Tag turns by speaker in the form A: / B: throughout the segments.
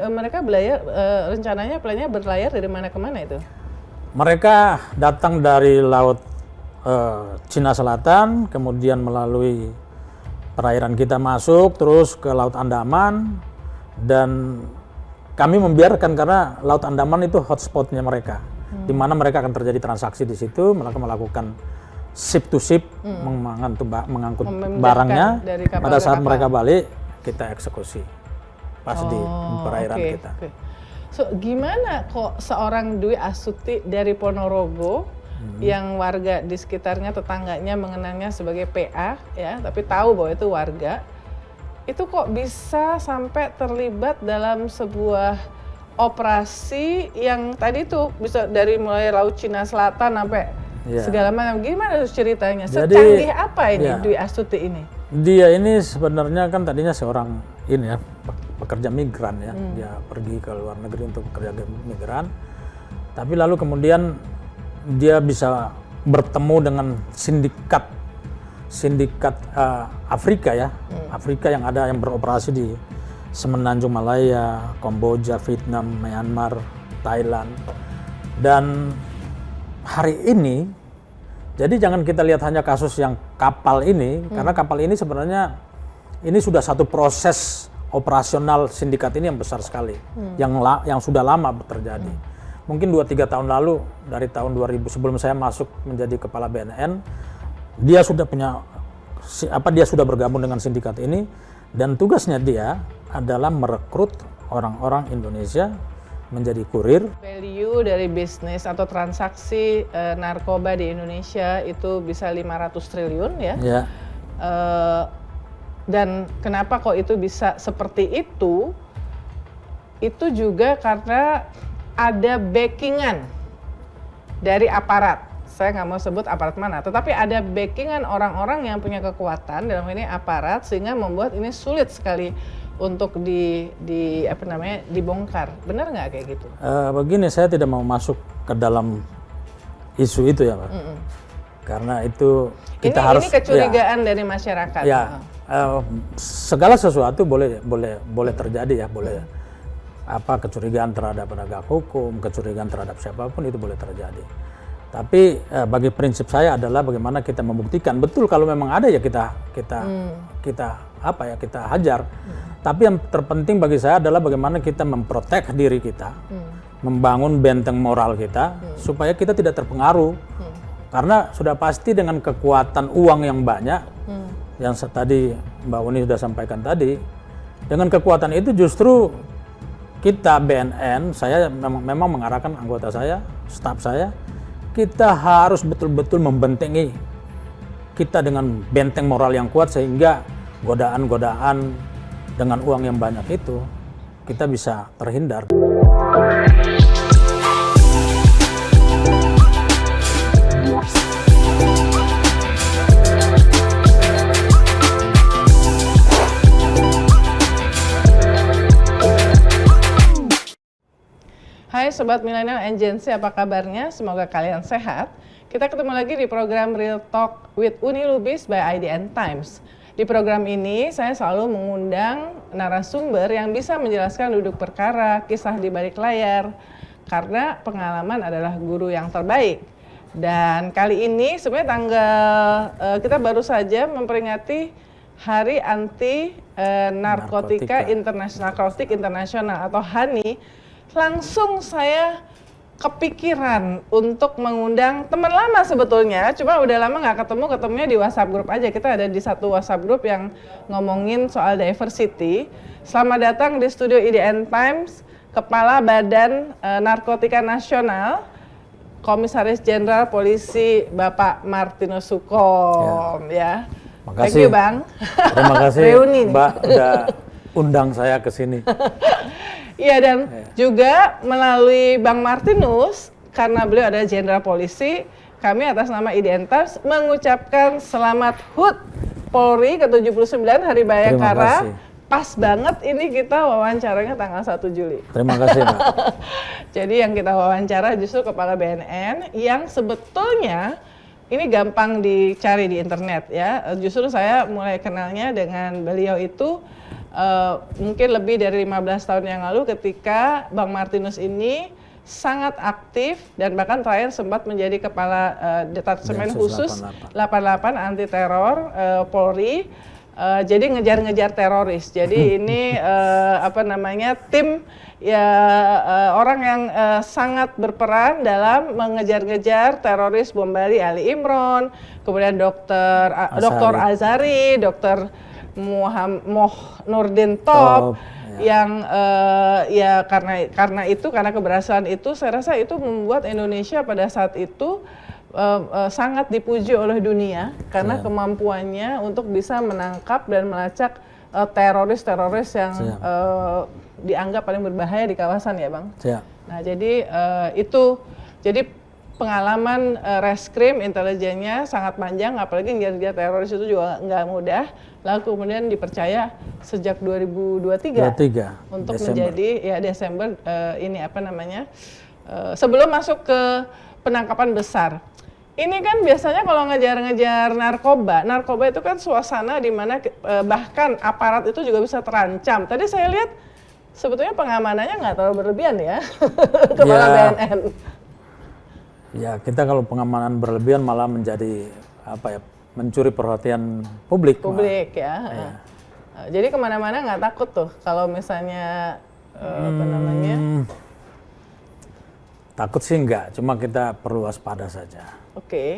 A: mereka belayar, rencananya plannya berlayar dari mana ke mana itu?
B: Mereka datang dari laut Cina Selatan, kemudian melalui perairan kita masuk, terus ke Laut Andaman, dan kami membiarkan karena Laut Andaman itu hotspotnya mereka, di mana mereka akan terjadi transaksi di situ, mereka melakukan ship to ship, mengangkut barangnya. Pada saat mereka balik, kita eksekusi pas di perairan kita.
A: So, gimana kok seorang Dwi Astuti dari Ponorogo yang warga di sekitarnya, tetangganya mengenalnya sebagai PA, ya, tapi tahu bahwa itu warga, itu kok bisa sampai terlibat dalam sebuah operasi yang tadi tuh bisa dari mulai Laut Cina Selatan sampai segala macam. Gimana tuh ceritanya? Secanggih apa ini Dwi Astuti ini?
B: Dia ini sebenarnya kan tadinya seorang ini ya, pekerja migran ya. Dia pergi ke luar negeri untuk bekerja migran. Tapi lalu kemudian dia bisa bertemu dengan sindikat Afrika ya, Afrika yang ada yang beroperasi di Semenanjung Malaya, Kamboja, Vietnam, Myanmar, Thailand. Dan hari ini, jadi jangan kita lihat hanya kasus yang kapal ini, karena kapal ini sebenarnya ini sudah satu proses operasional sindikat ini yang besar sekali, yang sudah lama terjadi. Mungkin 2-3 tahun lalu, dari tahun 2000 sebelum saya masuk menjadi kepala BNN, dia sudah bergabung dengan sindikat ini, dan tugasnya dia adalah merekrut orang-orang Indonesia menjadi kurir.
A: Value dari bisnis atau transaksi narkoba di Indonesia itu bisa 500 triliun ya. Dan kenapa kok itu bisa seperti itu? Itu juga karena ada backingan dari aparat. Saya nggak mau sebut aparat mana, tetapi ada backingan orang-orang yang punya kekuatan dalam ini aparat, sehingga membuat ini sulit sekali untuk dibongkar. Benar nggak kayak gitu?
B: Begini, saya tidak mau masuk ke dalam isu itu ya, Pak. Karena itu kita harus.
A: Ini kecurigaan dari masyarakat.
B: Ya, segala sesuatu boleh terjadi ya, boleh. Kecurigaan terhadap penegak hukum, kecurigaan terhadap siapapun itu boleh terjadi. Tapi bagi prinsip saya adalah bagaimana kita membuktikan betul kalau memang ada ya kita hajar. Tapi yang terpenting bagi saya adalah bagaimana kita memprotek diri kita, membangun benteng moral kita supaya kita tidak terpengaruh. Karena sudah pasti dengan kekuatan uang yang banyak, yang tadi Mbak Uni sudah sampaikan tadi, dengan kekuatan itu justru kita BNN, saya memang mengarahkan anggota saya, staf saya, kita harus betul-betul membentengi kita dengan benteng moral yang kuat sehingga godaan-godaan dengan uang yang banyak itu kita bisa terhindar.
A: Hai Sobat Millennial Agency, apa kabarnya? Semoga kalian sehat. Kita ketemu lagi di program Real Talk with Uni Lubis by IDN Times. Di program ini saya selalu mengundang narasumber yang bisa menjelaskan duduk perkara, kisah di balik layar, karena pengalaman adalah guru yang terbaik. Dan kali ini sebenarnya kita baru saja memperingati Hari Anti Narkotika Internasional atau HANI. Langsung saya kepikiran untuk mengundang teman lama sebetulnya, cuma udah lama nggak ketemunya di WhatsApp group aja. Kita ada di satu WhatsApp group yang ngomongin soal diversity. Selamat datang di studio IDN Times, Kepala Badan Narkotika Nasional, Komisaris Jenderal Polisi Bapak Martinus Sukom ya.
B: Makasih.
A: Thank you Bang.
B: Terima kasih Mbak udah undang saya ke sini.
A: Iya, dan juga melalui Bang Martinus, karena beliau adalah Jenderal Polisi, kami atas nama IDN Times mengucapkan selamat HUT Polri ke-79 Hari Bayangkara. Pas banget ini kita wawancaranya tanggal 1 Juli.
B: Terima kasih, Mbak.
A: Jadi yang kita wawancara justru Kepala BNN yang sebetulnya ini gampang dicari di internet ya. Justru saya mulai kenalnya dengan beliau itu mungkin lebih dari 15 tahun yang lalu ketika Bang Martinus ini sangat aktif dan bahkan terakhir sempat menjadi kepala Detasmen Khusus 88 Anti Teror Polri. Jadi ngejar-ngejar teroris. Jadi ini tim orang yang sangat berperan dalam mengejar-ngejar teroris bom Bali Ali Imron, kemudian Dr. Azari, Dr. Nurdin Top. Yang karena keberhasilan itu saya rasa itu membuat Indonesia pada saat itu sangat dipuji oleh dunia karena kemampuannya untuk bisa menangkap dan melacak teroris-teroris yang dianggap paling berbahaya di kawasan ya Bang. Nah jadi pengalaman reskrim intelijennya sangat panjang, apalagi ngejar-ngejar teroris itu juga nggak mudah. Lalu kemudian dipercaya sejak 2023 untuk
B: Desember.
A: menjadi Desember sebelum masuk ke penangkapan besar. Ini kan biasanya kalau ngejar-ngejar narkoba itu kan suasana di mana bahkan aparat itu juga bisa terancam. Tadi saya lihat sebetulnya pengamanannya nggak terlalu berlebihan ya, Kepala BNN.
B: Ya kita kalau pengamanan berlebihan malah menjadi mencuri perhatian publik.
A: Ya. Jadi kemana-mana nggak takut tuh kalau misalnya
B: takut sih enggak, cuma kita perlu waspada saja.
A: Oke.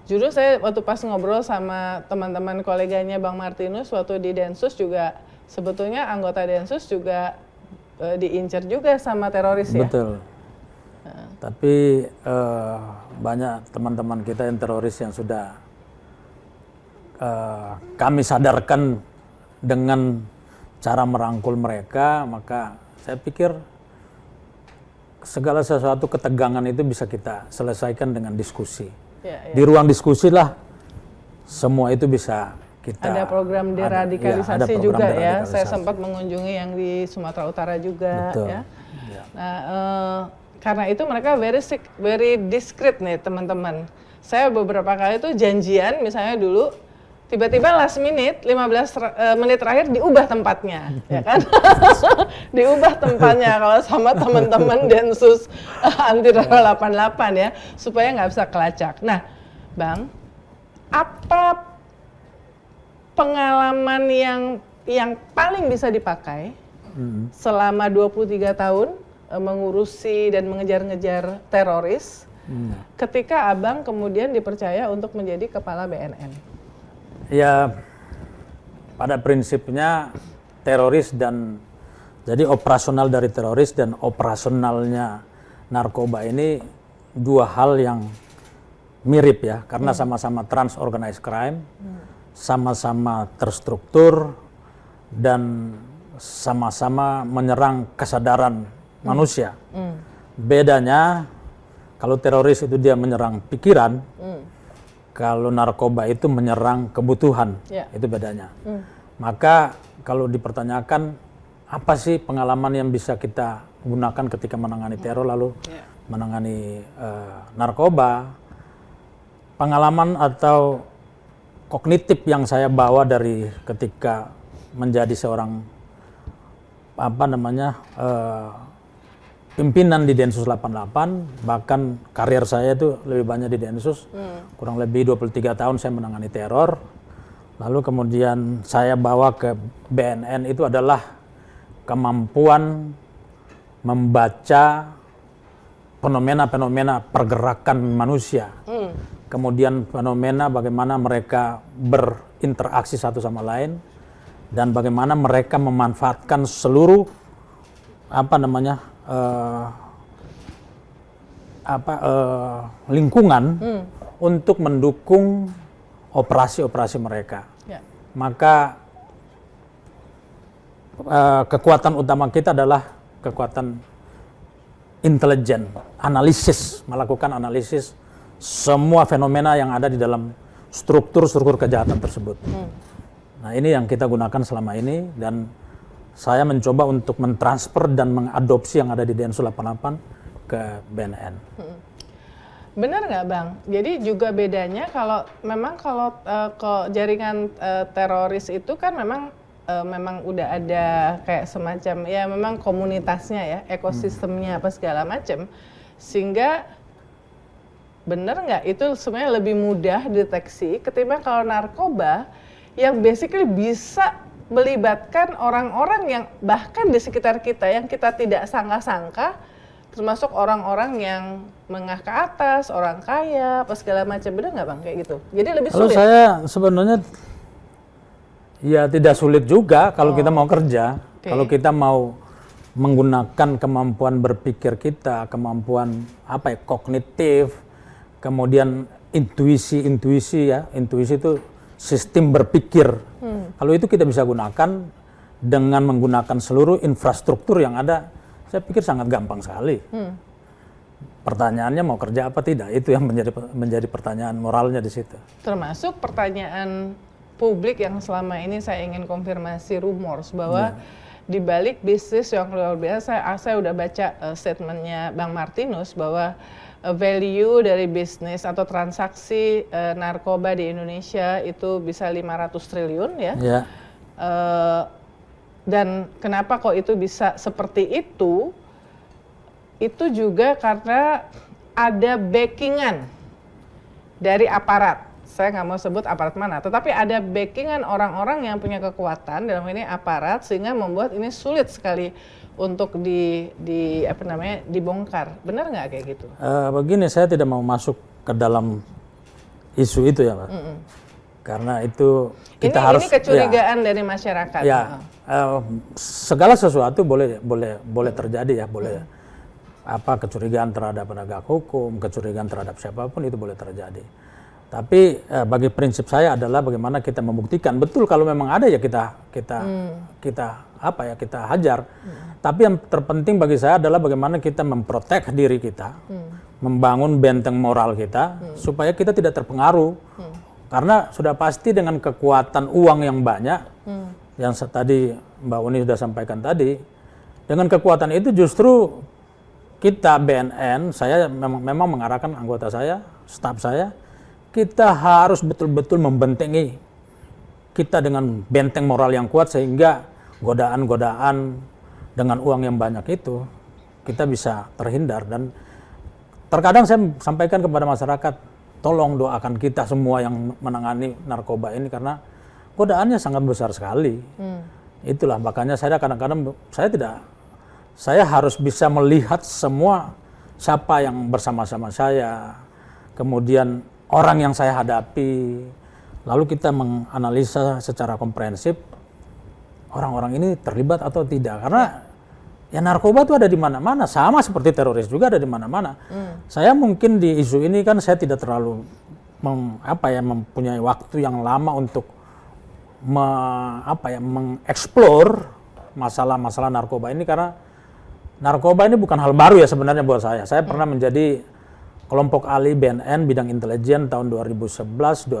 A: Jujur saya waktu pas ngobrol sama teman-teman koleganya Bang Martinus waktu di Densus juga sebetulnya anggota Densus juga diincar juga sama teroris ya.
B: Betul. Tapi banyak teman-teman kita yang teroris yang sudah kami sadarkan dengan cara merangkul mereka, maka saya pikir segala sesuatu ketegangan itu bisa kita selesaikan dengan diskusi. Di ruang diskusi lah semua itu bisa kita.
A: Ada program deradikalisasi juga ya. Saya sempat mengunjungi yang di Sumatera Utara juga.
B: Betul.
A: Ya. Nah, karena itu mereka very discreet nih teman-teman. Saya beberapa kali itu janjian misalnya dulu tiba-tiba last minute 15 menit terakhir diubah tempatnya, ya kan? Diubah tempatnya kalau sama teman-teman Densus Anti Teror 88 ya, supaya nggak bisa kelacak. Nah, Bang, apa pengalaman yang paling bisa dipakai selama 23 tahun mengurusi dan mengejar-ngejar teroris ketika Abang kemudian dipercaya untuk menjadi kepala BNN?
B: Ya, pada prinsipnya teroris dan jadi operasional dari teroris dan operasionalnya narkoba ini dua hal yang mirip ya, karena sama-sama transorganized crime, sama-sama terstruktur dan sama-sama menyerang kesadaran manusia. Bedanya kalau teroris itu dia menyerang pikiran, kalau narkoba itu menyerang kebutuhan, itu bedanya. Maka kalau dipertanyakan apa sih pengalaman yang bisa kita gunakan ketika menangani teror lalu menangani narkoba, pengalaman atau kognitif yang saya bawa dari ketika menjadi seorang pimpinan di Densus 88, bahkan karir saya itu lebih banyak di Densus, kurang lebih 23 tahun saya menangani teror. Lalu kemudian saya bawa ke BNN itu adalah kemampuan membaca fenomena-fenomena pergerakan manusia. Kemudian fenomena bagaimana mereka berinteraksi satu sama lain dan bagaimana mereka memanfaatkan seluruh lingkungan untuk mendukung operasi-operasi mereka. Maka kekuatan utama kita adalah kekuatan intelijen, melakukan analisis semua fenomena yang ada di dalam struktur kejahatan tersebut. Nah, ini yang kita gunakan selama ini dan saya mencoba untuk mentransfer dan mengadopsi yang ada di Densus 88 ke BNN.
A: Benar nggak Bang? Jadi juga bedanya kalau memang jaringan teroris itu kan memang memang udah ada kayak semacam ya memang komunitasnya ya, ekosistemnya apa segala macam, sehingga bener nggak itu sebenarnya lebih mudah deteksi ketimbang kalau narkoba yang basically bisa melibatkan orang-orang yang bahkan di sekitar kita yang kita tidak sangka-sangka, termasuk orang-orang yang menengah ke atas, orang kaya, apa segala macam, bener nggak Bang kayak gitu? Jadi lebih
B: Kalau
A: sulit.
B: saya sebenarnya ya tidak sulit juga kalau kita mau kerja, kalau kita mau menggunakan kemampuan berpikir kita, kemampuan apa ya kognitif, kemudian intuisi ya, intuisi itu sistem berpikir. Kalau itu kita bisa gunakan dengan menggunakan seluruh infrastruktur yang ada, saya pikir sangat gampang sekali. Pertanyaannya mau kerja apa tidak, itu yang menjadi pertanyaan moralnya di situ.
A: Termasuk pertanyaan publik yang selama ini saya ingin konfirmasi rumors bahwa di balik bisnis yang luar biasa, saya udah baca statementnya Bang Martinus bahwa value dari bisnis atau transaksi narkoba di Indonesia itu bisa 500 triliun ya. Dan kenapa kok itu bisa seperti itu juga karena ada backingan dari aparat. Saya nggak mau sebut aparat mana, tetapi ada backingan orang-orang yang punya kekuatan dalam ini aparat sehingga membuat ini sulit sekali untuk dibongkar. Benar nggak kayak gitu?
B: Begini, saya tidak mau masuk ke dalam isu itu ya, Pak. Karena itu kita harus.
A: Ini kecurigaan dari masyarakat.
B: Ya, segala sesuatu boleh terjadi ya, boleh. Kecurigaan terhadap penegak hukum, kecurigaan terhadap siapapun itu boleh terjadi. Tapi bagi prinsip saya adalah bagaimana kita membuktikan betul kalau memang ada ya kita hajar. Tapi yang terpenting bagi saya adalah bagaimana kita memprotek diri kita, membangun benteng moral kita supaya kita tidak terpengaruh. Karena sudah pasti dengan kekuatan uang yang banyak, yang tadi Mbak Uni sudah sampaikan tadi, dengan kekuatan itu justru kita BNN, saya memang mengarahkan anggota saya, staf saya, kita harus betul-betul membentengi kita dengan benteng moral yang kuat sehingga godaan-godaan dengan uang yang banyak itu kita bisa terhindar. Dan terkadang saya sampaikan kepada masyarakat, tolong doakan kita semua yang menangani narkoba ini karena godaannya sangat besar sekali. Itulah makanya saya kadang-kadang saya harus bisa melihat semua siapa yang bersama-sama saya, kemudian orang yang saya hadapi, lalu kita menganalisa secara komprehensif orang-orang ini terlibat atau tidak. Karena ya narkoba itu ada di mana-mana, sama seperti teroris juga ada di mana-mana. Saya mungkin di isu ini kan saya tidak terlalu mempunyai waktu yang lama untuk mengeksplor masalah-masalah narkoba ini, karena narkoba ini bukan hal baru ya sebenarnya buat saya. Saya pernah menjadi kelompok ahli BNN bidang intelijen tahun 2011-2012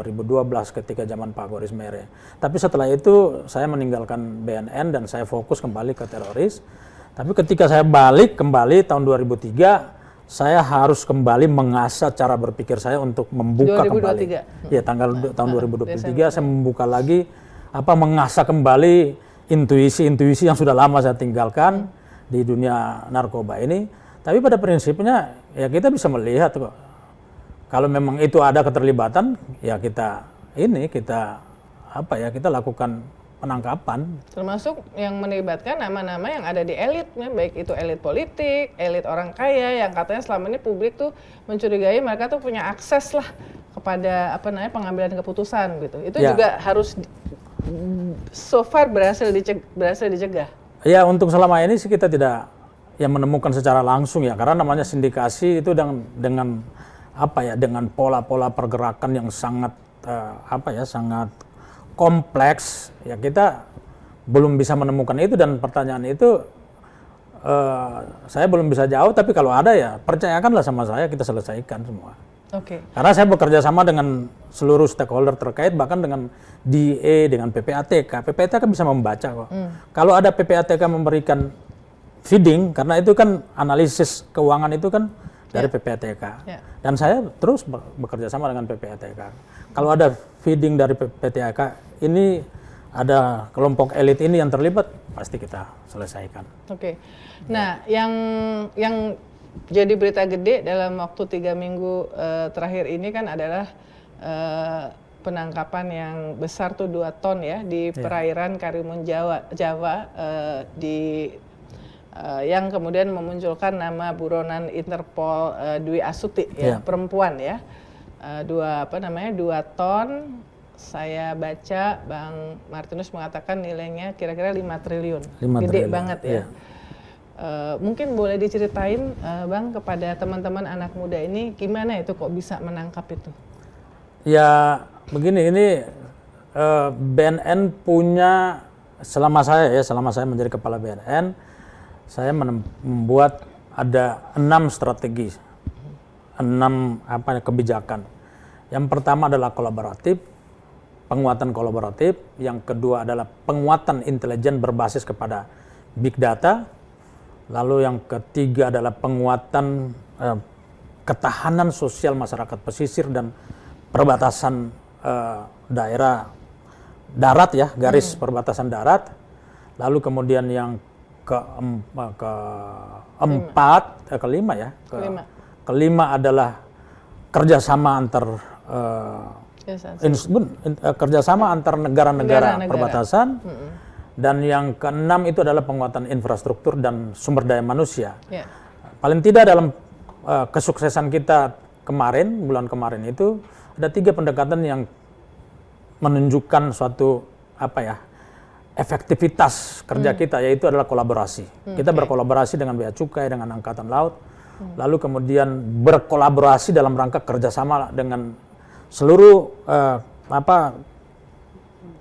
B: ketika zaman Pak Goris Mere. Tapi setelah itu saya meninggalkan BNN dan saya fokus kembali ke teroris. Tapi ketika saya balik kembali tahun 2003, saya harus kembali mengasah cara berpikir saya untuk membuka
A: 2023.
B: kembali. Ya, tahun 2023 saya membuka lagi, mengasah kembali intuisi-intuisi yang sudah lama saya tinggalkan di dunia narkoba ini. Tapi pada prinsipnya ya kita bisa melihat kok, kalau memang itu ada keterlibatan ya kita lakukan penangkapan.
A: Termasuk yang melibatkan nama-nama yang ada di elit, baik itu elit politik, elit orang kaya yang katanya selama ini publik tuh mencurigai mereka tuh punya akses lah kepada pengambilan keputusan gitu. Itu juga harus so far berhasil dicegah. Ya
B: untuk selama ini sih kita tidak menemukan secara langsung ya, karena namanya sindikasi itu dengan pola-pola pergerakan yang sangat sangat kompleks ya, kita belum bisa menemukan itu. Dan pertanyaan itu saya belum bisa jawab, tapi kalau ada ya percayakanlah sama saya, kita selesaikan semua. Karena saya bekerja sama dengan seluruh stakeholder terkait, bahkan dengan DE, dengan PPATK. PPATK bisa membaca kok. Kalau ada PPATK memberikan feeding, karena itu kan analisis keuangan itu kan dari PPATK. Dan saya terus bekerja sama dengan PPATK. Kalau ada feeding dari PPATK, ini ada kelompok elit ini yang terlibat, pasti kita selesaikan.
A: Oke. Nah, yang jadi berita gede dalam waktu 3 minggu terakhir ini kan adalah penangkapan yang besar tuh 2 ton ya di perairan Karimun Jawa yang kemudian memunculkan nama buronan Interpol Dwi Astuti ya, perempuan ya. 2 ton. Saya baca Bang Martinus mengatakan nilainya kira-kira 5 triliun. Gede banget ya. Mungkin boleh diceritain Bang kepada teman-teman anak muda ini gimana itu kok bisa menangkap itu? Ya
B: begini, ini BNN punya, selama saya menjadi kepala BNN, saya membuat ada 6 strategi, 6 kebijakan. Yang pertama adalah penguatan kolaboratif, yang kedua adalah penguatan intelijen berbasis kepada big data, lalu yang ketiga adalah penguatan ketahanan sosial masyarakat pesisir dan perbatasan daerah darat ya, garis perbatasan darat, lalu kemudian yang kelima adalah kerjasama antar kerjasama antar negara-negara perbatasan, dan yang keenam itu adalah penguatan infrastruktur dan sumber daya manusia. Paling tidak dalam kesuksesan kita bulan kemarin itu ada 3 pendekatan yang menunjukkan suatu efektivitas kerja kita, yaitu adalah kolaborasi. Kita berkolaborasi dengan Bea Cukai, dengan Angkatan Laut, lalu kemudian berkolaborasi dalam rangka kerjasama dengan seluruh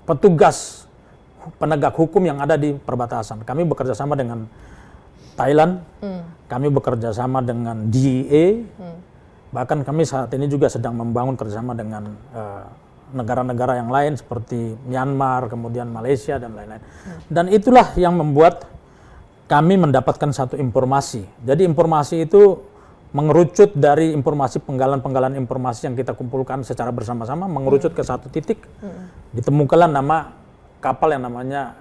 B: petugas penegak hukum yang ada di perbatasan. Kami bekerja sama dengan Thailand, kami bekerja sama dengan DEA, bahkan kami saat ini juga sedang membangun kerjasama dengan negara-negara yang lain seperti Myanmar, kemudian Malaysia dan lain-lain. Dan itulah yang membuat kami mendapatkan satu informasi. Jadi informasi itu mengerucut dari penggalan-penggalan informasi yang kita kumpulkan secara bersama-sama, mengerucut ke satu titik, ditemukanlah nama kapal yang namanya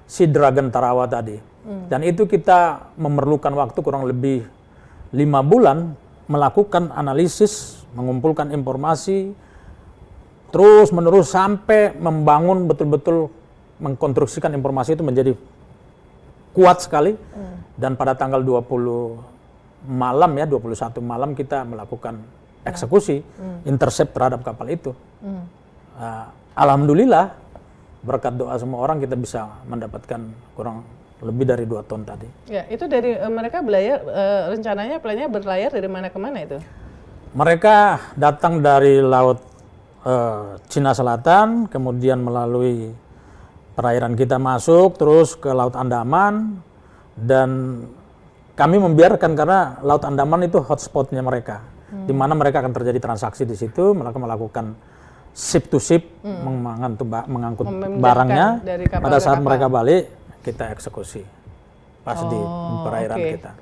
B: Sea Dragon Tarawa tadi. Dan itu kita memerlukan waktu kurang lebih 5 bulan melakukan analisis, mengumpulkan informasi, terus menerus sampai membangun betul-betul, mengkonstruksikan informasi itu menjadi kuat sekali. Dan pada tanggal 21 malam kita melakukan eksekusi, intercept terhadap kapal itu. Alhamdulillah berkat doa semua orang kita bisa mendapatkan kurang lebih dari 2 ton tadi.
A: Ya, itu dari mereka berlayar, rencananya plannya berlayar dari mana ke mana itu?
B: Mereka datang dari laut Cina Selatan, kemudian melalui perairan kita masuk, terus ke Laut Andaman, dan kami membiarkan karena Laut Andaman itu hotspotnya mereka, di mana mereka akan terjadi transaksi di situ, mereka melakukan ship to ship, mengangkut barangnya. Pada saat mereka balik, kita eksekusi pas di perairan kita.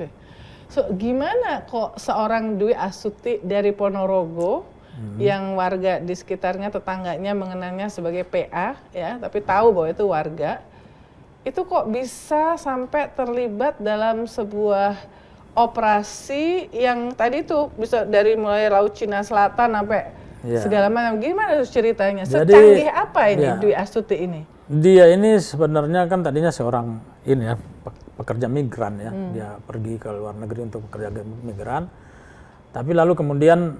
A: So, gimana kok seorang Dwi Astuti dari Ponorogo yang warga di sekitarnya, tetangganya mengenalnya sebagai PA, ya, tapi tahu bahwa itu warga, itu kok bisa sampai terlibat dalam sebuah operasi yang tadi itu bisa dari mulai Laut Cina Selatan sampai segala macam. Gimana ceritanya? Secanggih apa ini Dwi Astuti ini?
B: Dia ini sebenarnya kan tadinya seorang pekerja migran ya. Dia pergi ke luar negeri untuk bekerja migran. Tapi lalu kemudian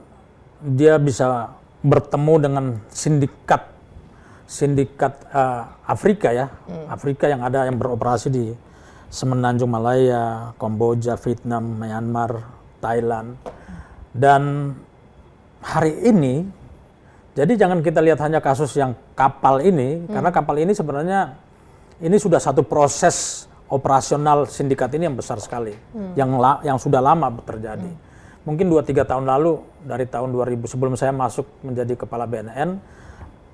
B: dia bisa bertemu dengan sindikat Afrika ya, Afrika yang beroperasi di Semenanjung Malaya, Kamboja, Vietnam, Myanmar, Thailand. Dan hari ini, jadi jangan kita lihat hanya kasus yang kapal ini, karena kapal ini sebenarnya ini sudah satu proses operasional sindikat ini yang besar sekali, yang sudah lama terjadi. Mungkin 2-3 tahun lalu, dari tahun 2000 sebelum saya masuk menjadi kepala BNN,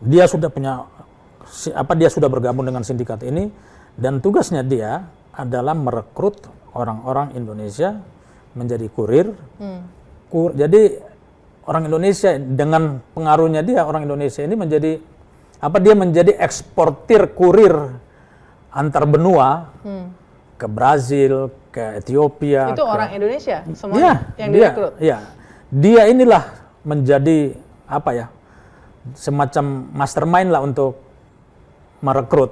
B: dia sudah bergabung dengan sindikat ini, dan tugasnya dia adalah merekrut orang-orang Indonesia menjadi kurir. Jadi orang Indonesia dengan pengaruhnya dia, orang Indonesia ini menjadi dia menjadi eksportir kurir antar benua ke Brazil, ke Ethiopia.
A: Itu orang Indonesia
B: Iya,
A: semuanya yang direkrut.
B: Iya, dia inilah menjadi semacam mastermind lah untuk merekrut.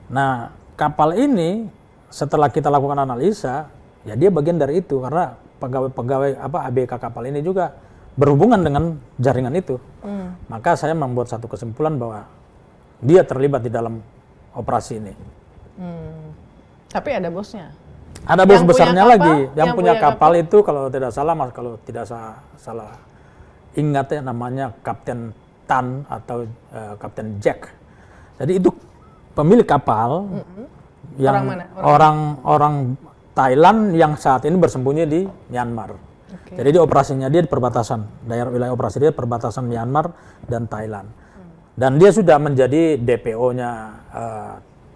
B: Nah, kapal ini setelah kita lakukan analisa, ya dia bagian dari itu karena pegawai ABK kapal ini juga berhubungan dengan jaringan itu. Maka saya membuat satu kesimpulan bahwa dia terlibat di dalam operasi ini.
A: Tapi ada bosnya.
B: Ada bos
A: Yang
B: besarnya
A: punya
B: lagi.
A: kapal,
B: Yang punya kapal itu kalau tidak salah ingat ya, namanya Kapten Tan atau Kapten Jack. Jadi itu pemilik kapal yang
A: Orang mana?
B: orang Thailand yang saat ini bersembunyi di Myanmar.
A: Oke.
B: Jadi di operasinya dia di perbatasan, daerah wilayah operasi dia perbatasan Myanmar dan Thailand. Dan dia sudah menjadi DPO-nya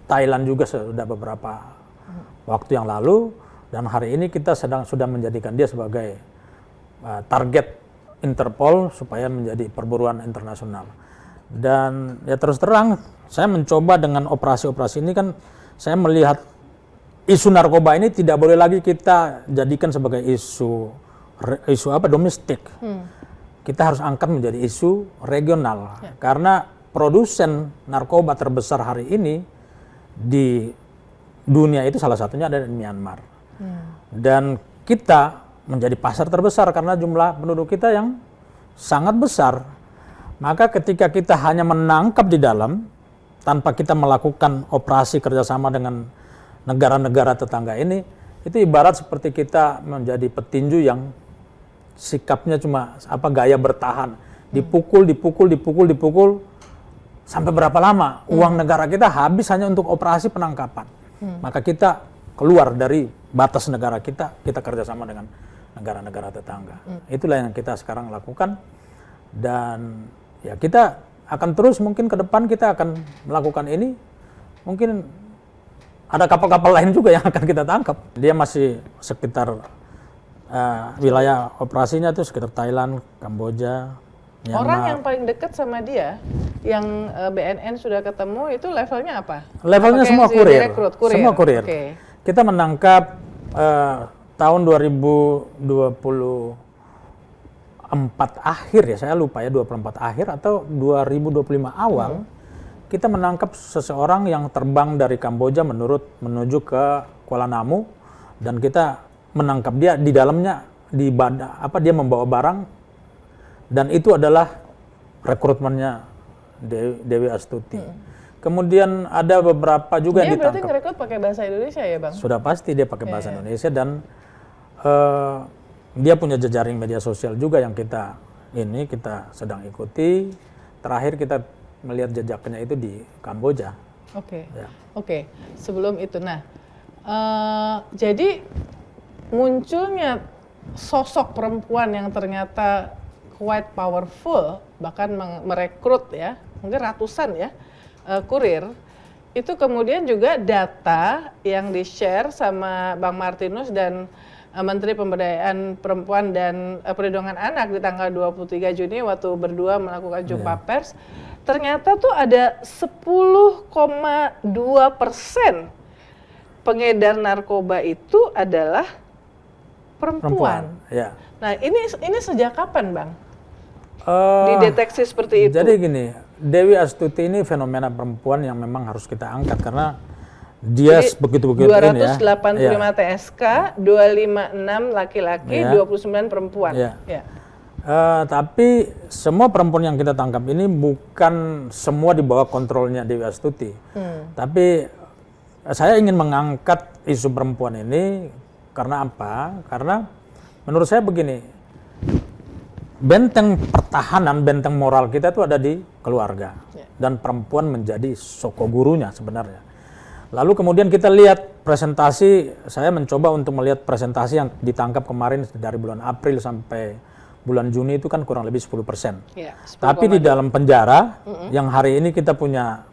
B: Thailand juga sudah beberapa waktu yang lalu, dan hari ini kita sudah menjadikan dia sebagai target Interpol supaya menjadi perburuan internasional. Dan ya terus terang saya mencoba dengan operasi-operasi ini kan saya melihat isu narkoba ini tidak boleh lagi kita jadikan sebagai isu domestik. Kita harus angkat menjadi isu regional. Karena produsen narkoba terbesar hari ini di dunia itu salah satunya ada di Myanmar. Dan kita menjadi pasar terbesar karena jumlah penduduk kita yang sangat besar. Maka ketika kita hanya menangkap di dalam tanpa kita melakukan operasi kerjasama dengan negara-negara tetangga ini, itu ibarat seperti kita menjadi petinju yang sikapnya cuma gaya bertahan, dipukul sampai berapa lama uang negara kita habis hanya untuk operasi penangkapan. Maka kita keluar dari batas negara kita kerjasama dengan negara-negara tetangga. Itulah yang kita sekarang lakukan, dan ya kita akan terus, mungkin ke depan kita akan melakukan ini. Mungkin ada kapal-kapal lain juga yang akan kita tangkap. Dia masih sekitar wilayah operasinya itu sekitar Thailand, Kamboja, Myanmar.
A: Orang yang paling dekat sama dia, yang BNN sudah ketemu, itu levelnya apa?
B: Levelnya
A: Apakah
B: semua
A: yang
B: kurir.
A: direkrut? Kurir.
B: Semua kurir.
A: Oke.
B: Kita menangkap tahun 2024 akhir ya, saya lupa ya, 24 akhir atau 2025 awal. Kita menangkap seseorang yang terbang dari Kamboja menuju ke Kuala Namu, dan kita menangkap dia di dalamnya dia membawa barang, dan itu adalah rekrutmennya Dewi Astuti. Kemudian ada beberapa juga yang
A: Dia berarti
B: ditangkap.
A: ngerekrut pakai bahasa Indonesia ya, Bang?
B: Sudah pasti dia pakai bahasa Indonesia, dan dia punya jejaring media sosial juga yang kita sedang ikuti. Terakhir kita melihat jejaknya itu di Kamboja.
A: Oke.
B: Ya.
A: Oke. Sebelum itu, jadi munculnya sosok perempuan yang ternyata quite powerful, bahkan merekrut ya, mungkin ratusan ya, kurir, itu kemudian juga data yang di-share sama Bang Martinus dan Menteri Pemberdayaan Perempuan dan Perlindungan Anak di tanggal 23 Juni waktu berdua melakukan jumpa pers, ternyata tuh ada 10,2% pengedar narkoba itu adalah perempuan.
B: Ya.
A: Nah, ini sejak kapan, Bang? Dideteksi seperti itu.
B: Jadi gini, Dewi Astuti ini fenomena perempuan yang memang harus kita angkat karena dia begitu-begitu ini ya.
A: 285 TSK, 256 laki-laki, 29 perempuan. Ya.
B: Tapi semua perempuan yang kita tangkap ini bukan semua di bawah kontrolnya Dewi Astuti. Tapi saya ingin mengangkat isu perempuan ini karena apa? Karena menurut saya begini, benteng pertahanan, benteng moral kita itu ada di keluarga. Dan perempuan menjadi sokogurunya sebenarnya. Lalu kemudian kita lihat presentasi, saya mencoba untuk melihat presentasi yang ditangkap kemarin dari bulan April sampai bulan Juni itu kan kurang lebih 10%.
A: Ya, 10,
B: Tapi di dalam penjara, yang hari ini kita punya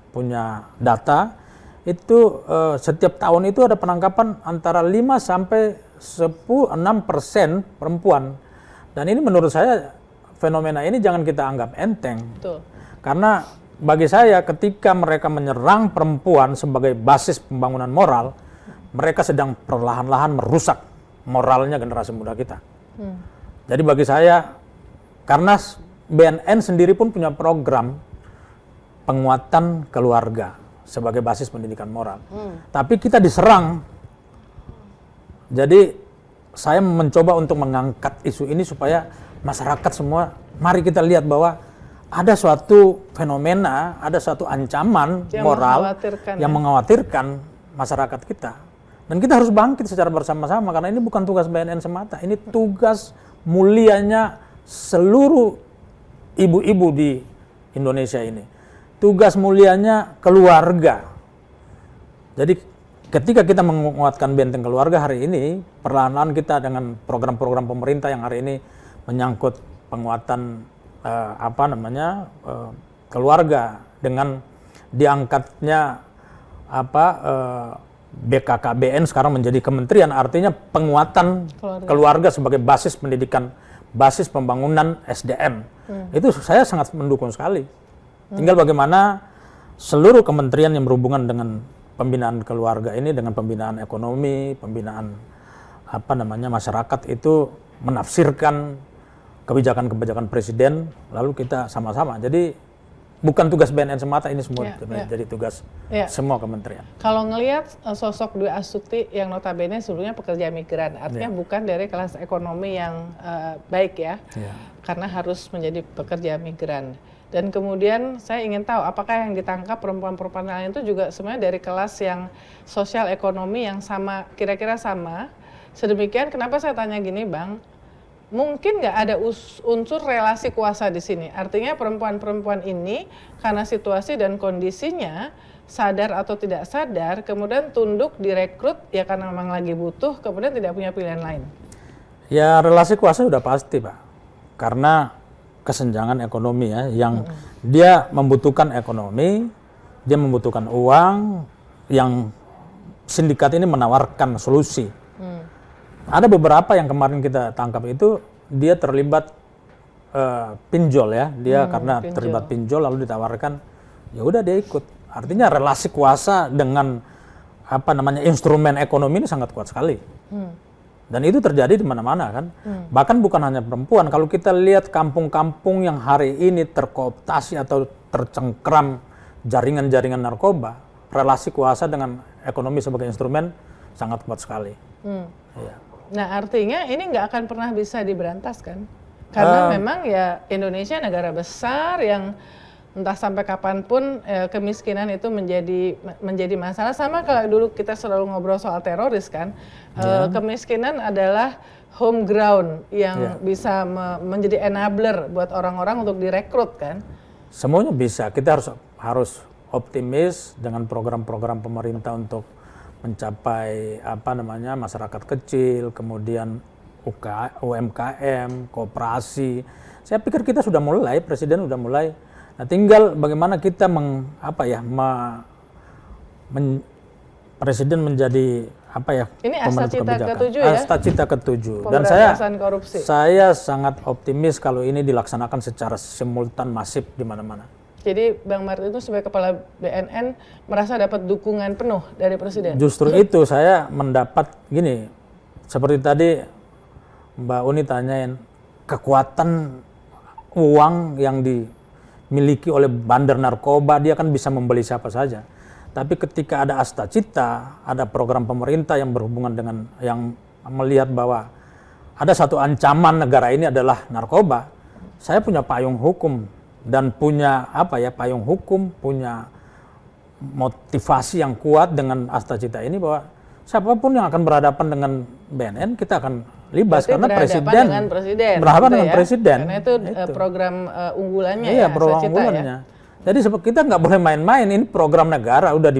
B: data, itu setiap tahun itu ada penangkapan antara 5 sampai 6% perempuan. Dan ini menurut saya fenomena ini jangan kita anggap enteng.
A: Betul.
B: Karena bagi saya ketika mereka menyerang perempuan sebagai basis pembangunan moral, mereka sedang perlahan-lahan merusak moralnya generasi muda kita. Jadi bagi saya, karena BNN sendiri pun punya program penguatan keluarga sebagai basis pendidikan moral. Tapi kita diserang. Jadi saya mencoba untuk mengangkat isu ini supaya masyarakat semua, mari kita lihat bahwa ada suatu fenomena, ada suatu ancaman
A: yang
B: moral
A: mengkhawatirkan,
B: yang mengkhawatirkan masyarakat kita. Dan kita harus bangkit secara bersama-sama, karena ini bukan tugas BNN semata, ini tugas mulianya seluruh ibu-ibu di Indonesia ini. Tugas mulianya keluarga. Jadi ketika kita menguatkan benteng keluarga hari ini, perlahan-lahan kita dengan program-program pemerintah yang hari ini menyangkut penguatan keluarga dengan diangkatnya BKKBN sekarang menjadi kementerian, artinya penguatan keluarga sebagai basis pendidikan, basis pembangunan SDM. Itu saya sangat mendukung sekali. Tinggal bagaimana seluruh kementerian yang berhubungan dengan pembinaan keluarga ini, dengan pembinaan ekonomi, pembinaan masyarakat itu menafsirkan kebijakan-kebijakan presiden, lalu kita sama-sama. Jadi bukan tugas BNN semata, ini semua jadi tugas semua kementerian.
A: Kalau ngelihat sosok Dwi Astuti yang notabene sebelumnya pekerja migran, artinya bukan dari kelas ekonomi yang baik ya, karena harus menjadi pekerja migran. Dan kemudian saya ingin tahu apakah yang ditangkap perempuan-perempuan lain itu juga sebenarnya dari kelas yang sosial ekonomi yang sama, kira-kira sama. Sedemikian, kenapa saya tanya gini, Bang? Mungkin nggak ada unsur relasi kuasa di sini. Artinya perempuan-perempuan ini karena situasi dan kondisinya sadar atau tidak sadar, kemudian tunduk direkrut ya karena memang lagi butuh, kemudian tidak punya pilihan lain.
B: Ya relasi kuasa sudah pasti, Pak. Karena kesenjangan ekonomi ya, yang dia membutuhkan ekonomi, dia membutuhkan uang, yang sindikat ini menawarkan solusi. Ada beberapa yang kemarin kita tangkap itu dia terlibat pinjol ya, dia karena terlibat pinjol lalu ditawarkan, ya udah dia ikut. Artinya relasi kuasa dengan instrumen ekonomi ini sangat kuat sekali. Dan itu terjadi di mana-mana kan. Bahkan bukan hanya perempuan, kalau kita lihat kampung-kampung yang hari ini terkooptasi atau tercengkram jaringan-jaringan narkoba, relasi kuasa dengan ekonomi sebagai instrumen sangat kuat sekali. Ya.
A: Nah artinya ini nggak akan pernah bisa diberantas kan? Karena memang ya Indonesia negara besar yang entah sampai kapanpun kemiskinan itu menjadi masalah. Sama kalau dulu kita selalu ngobrol soal teroris kan, kemiskinan adalah home ground yang bisa menjadi enabler buat orang-orang untuk direkrut kan.
B: Semuanya bisa. Kita harus optimis dengan program-program pemerintah untuk mencapai masyarakat kecil, kemudian UMKM, koperasi. Saya pikir kita sudah mulai, Presiden sudah mulai. Nah, tinggal bagaimana kita Presiden menjadi
A: ini Asta Cita ke-7 ya?
B: Asta Cita ke-7. Dan
A: korupsi.
B: saya sangat optimis kalau ini dilaksanakan secara simultan masif di mana-mana.
A: Jadi Bang Martin itu sebagai kepala BNN merasa dapat dukungan penuh dari Presiden?
B: Justru itu saya mendapat gini, seperti tadi Mbak Uni tanyain, kekuatan uang yang dimiliki oleh bandar narkoba, dia kan bisa membeli siapa saja. Tapi ketika ada Asta Cita, ada program pemerintah yang berhubungan dengan, yang melihat bahwa ada satu ancaman negara ini adalah narkoba, saya punya payung hukum. Dan punya payung hukum, punya motivasi yang kuat dengan Asta Cita ini bahwa siapapun yang akan berhadapan dengan BNN kita akan libas. Berarti karena Presiden berhadapan dengan Presiden.
A: Karena itu program unggulannya
B: ya, program unggulannya. Jadi kita nggak boleh main-main, ini program negara udah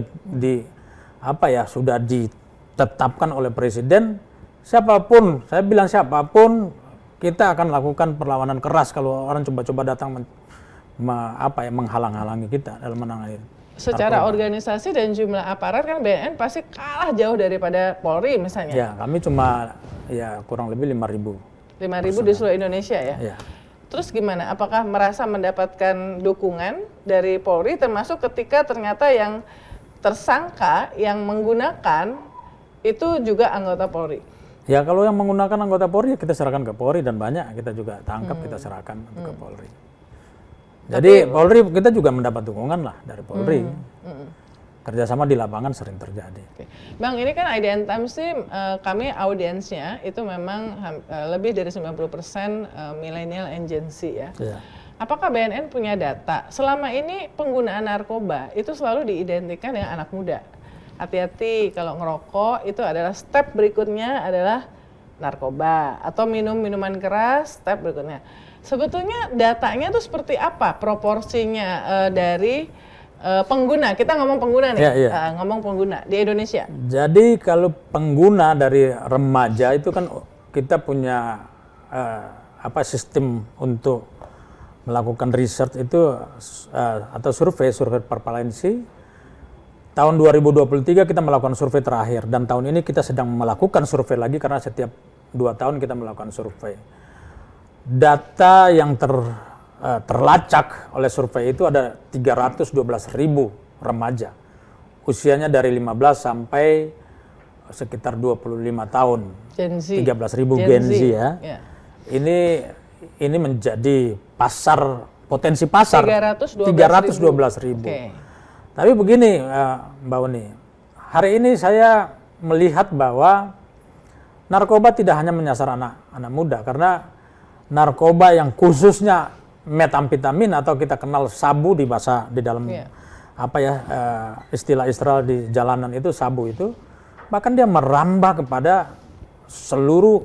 B: sudah ditetapkan oleh Presiden. Siapapun, saya bilang siapapun, kita akan lakukan perlawanan keras kalau orang coba-coba datang menghalang-halangi kita dalam menangani.
A: Secara organisasi dan jumlah aparat kan BNN pasti kalah jauh daripada Polri misalnya.
B: Ya, kami cuma kurang lebih 5.000.
A: 5.000 di seluruh Indonesia ya.
B: Ya.
A: Terus gimana? Apakah merasa mendapatkan dukungan dari Polri, termasuk ketika ternyata yang tersangka yang menggunakan itu juga anggota Polri?
B: Ya kalau yang menggunakan anggota Polri ya kita serahkan ke Polri, dan banyak kita juga tangkap kita serahkan ke Polri. Jadi Polri kita juga mendapat dukungan lah dari Polri. Kerjasama di lapangan sering terjadi.
A: Bang, ini kan IDN Times sih kami audiensnya itu memang lebih dari 90% millennial and Gen Z ya.
B: Ya.
A: Apakah BNN punya data? Selama ini penggunaan narkoba itu selalu diidentikan dengan anak muda. Hati-hati kalau ngerokok, itu adalah step berikutnya adalah narkoba, atau minum minuman keras, step berikutnya. Sebetulnya datanya tuh seperti apa proporsinya dari pengguna? Kita ngomong pengguna nih, ngomong pengguna di Indonesia.
B: Jadi kalau pengguna dari remaja itu kan kita punya sistem untuk melakukan riset itu atau survei prevalensi. Tahun 2023 kita melakukan survei terakhir, dan tahun ini kita sedang melakukan survei lagi karena setiap 2 tahun kita melakukan survei. Data yang terlacak oleh survei itu ada 312.000 remaja. Usianya dari 15 sampai sekitar 25 tahun.
A: Gen Z.
B: 13.000 Gen Z ya. Yeah. Ini menjadi potensi pasar 312.000.
A: Okay.
B: Tapi begini Mbak Uni, hari ini saya melihat bahwa narkoba tidak hanya menyasar anak muda, karena narkoba yang khususnya metamfetamin atau kita kenal sabu di dalam istilah-istilah di jalanan itu, sabu itu bahkan dia merambah kepada seluruh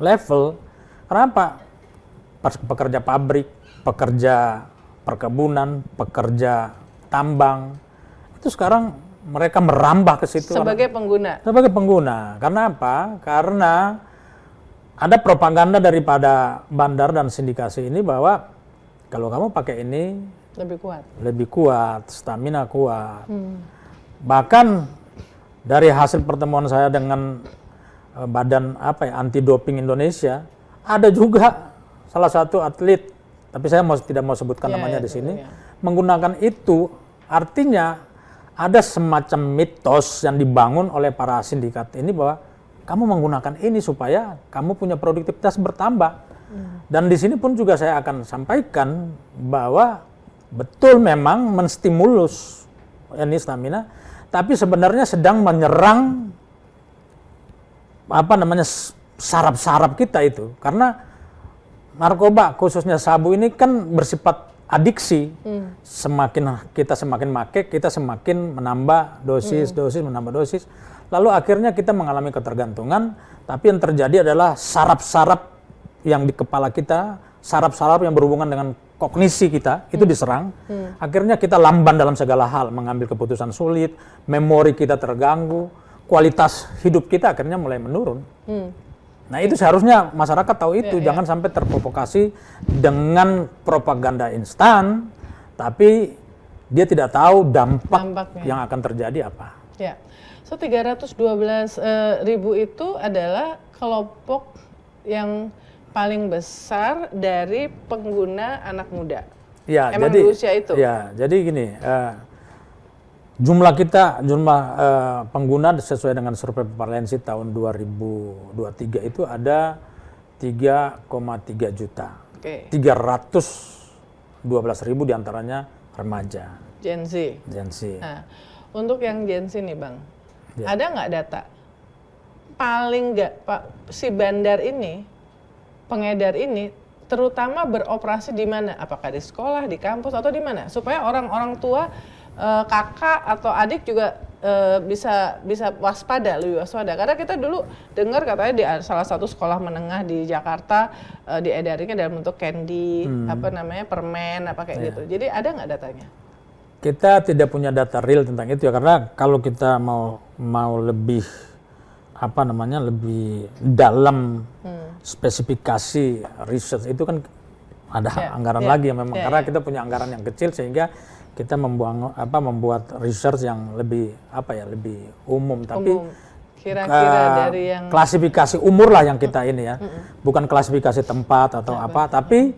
B: level. Kenapa? Pekerja pabrik, pekerja perkebunan, pekerja tambang, itu sekarang mereka merambah ke situ.
A: Sebagai pengguna?
B: Sebagai pengguna. Karena apa? Karena ada propaganda daripada bandar dan sindikasi ini bahwa kalau kamu pakai ini lebih kuat, stamina kuat. Bahkan dari hasil pertemuan saya dengan badan anti doping Indonesia, ada juga salah satu atlet, tapi saya tidak mau sebutkan namanya di sini, menggunakan itu. Artinya ada semacam mitos yang dibangun oleh para sindikat ini bahwa kamu menggunakan ini supaya kamu punya produktivitas bertambah. Dan di sini pun juga saya akan sampaikan bahwa betul memang menstimulus ini stamina, tapi sebenarnya sedang menyerang saraf-saraf kita itu. Karena narkoba khususnya sabu ini kan bersifat adiksi. Semakin make, kita semakin menambah dosis, menambah dosis. Lalu akhirnya kita mengalami ketergantungan, tapi yang terjadi adalah saraf-saraf yang di kepala kita, saraf-saraf yang berhubungan dengan kognisi kita, itu diserang. Akhirnya kita lamban dalam segala hal, mengambil keputusan sulit, memori kita terganggu, kualitas hidup kita akhirnya mulai menurun. Nah itu seharusnya masyarakat tahu itu, jangan sampai terprovokasi dengan propaganda instan, tapi dia tidak tahu dampaknya yang akan terjadi apa.
A: Ya, so 312.000 itu adalah kelompok yang paling besar dari pengguna anak muda.
B: Ya,
A: emang di usia itu.
B: Ya, jadi gini. Jumlah pengguna sesuai dengan survei prevalensi tahun 2023 itu ada 3,3 juta. 312.000 diantaranya remaja.
A: Gen Z. Nah, untuk yang Gen Z nih Bang, ada nggak data? Paling nggak si bandar ini, pengedar ini, terutama beroperasi di mana? Apakah di sekolah, di kampus, atau di mana? Supaya orang-orang tua, kakak atau adik juga bisa waspada, lebih waspada. Karena kita dulu dengar katanya di salah satu sekolah menengah di Jakarta diedarinnya dalam bentuk candy, permen, kayak gitu. Jadi ada nggak datanya?
B: Kita tidak punya data real tentang itu ya, karena kalau kita mau lebih lebih dalam spesifikasi riset itu kan ada anggaran lagi ya memang, karena kita punya anggaran yang kecil sehingga kita membuat research yang lebih lebih umum. Tapi
A: Kira-kira dari yang
B: klasifikasi umur lah yang kita ini ya, bukan klasifikasi tempat atau apa, tapi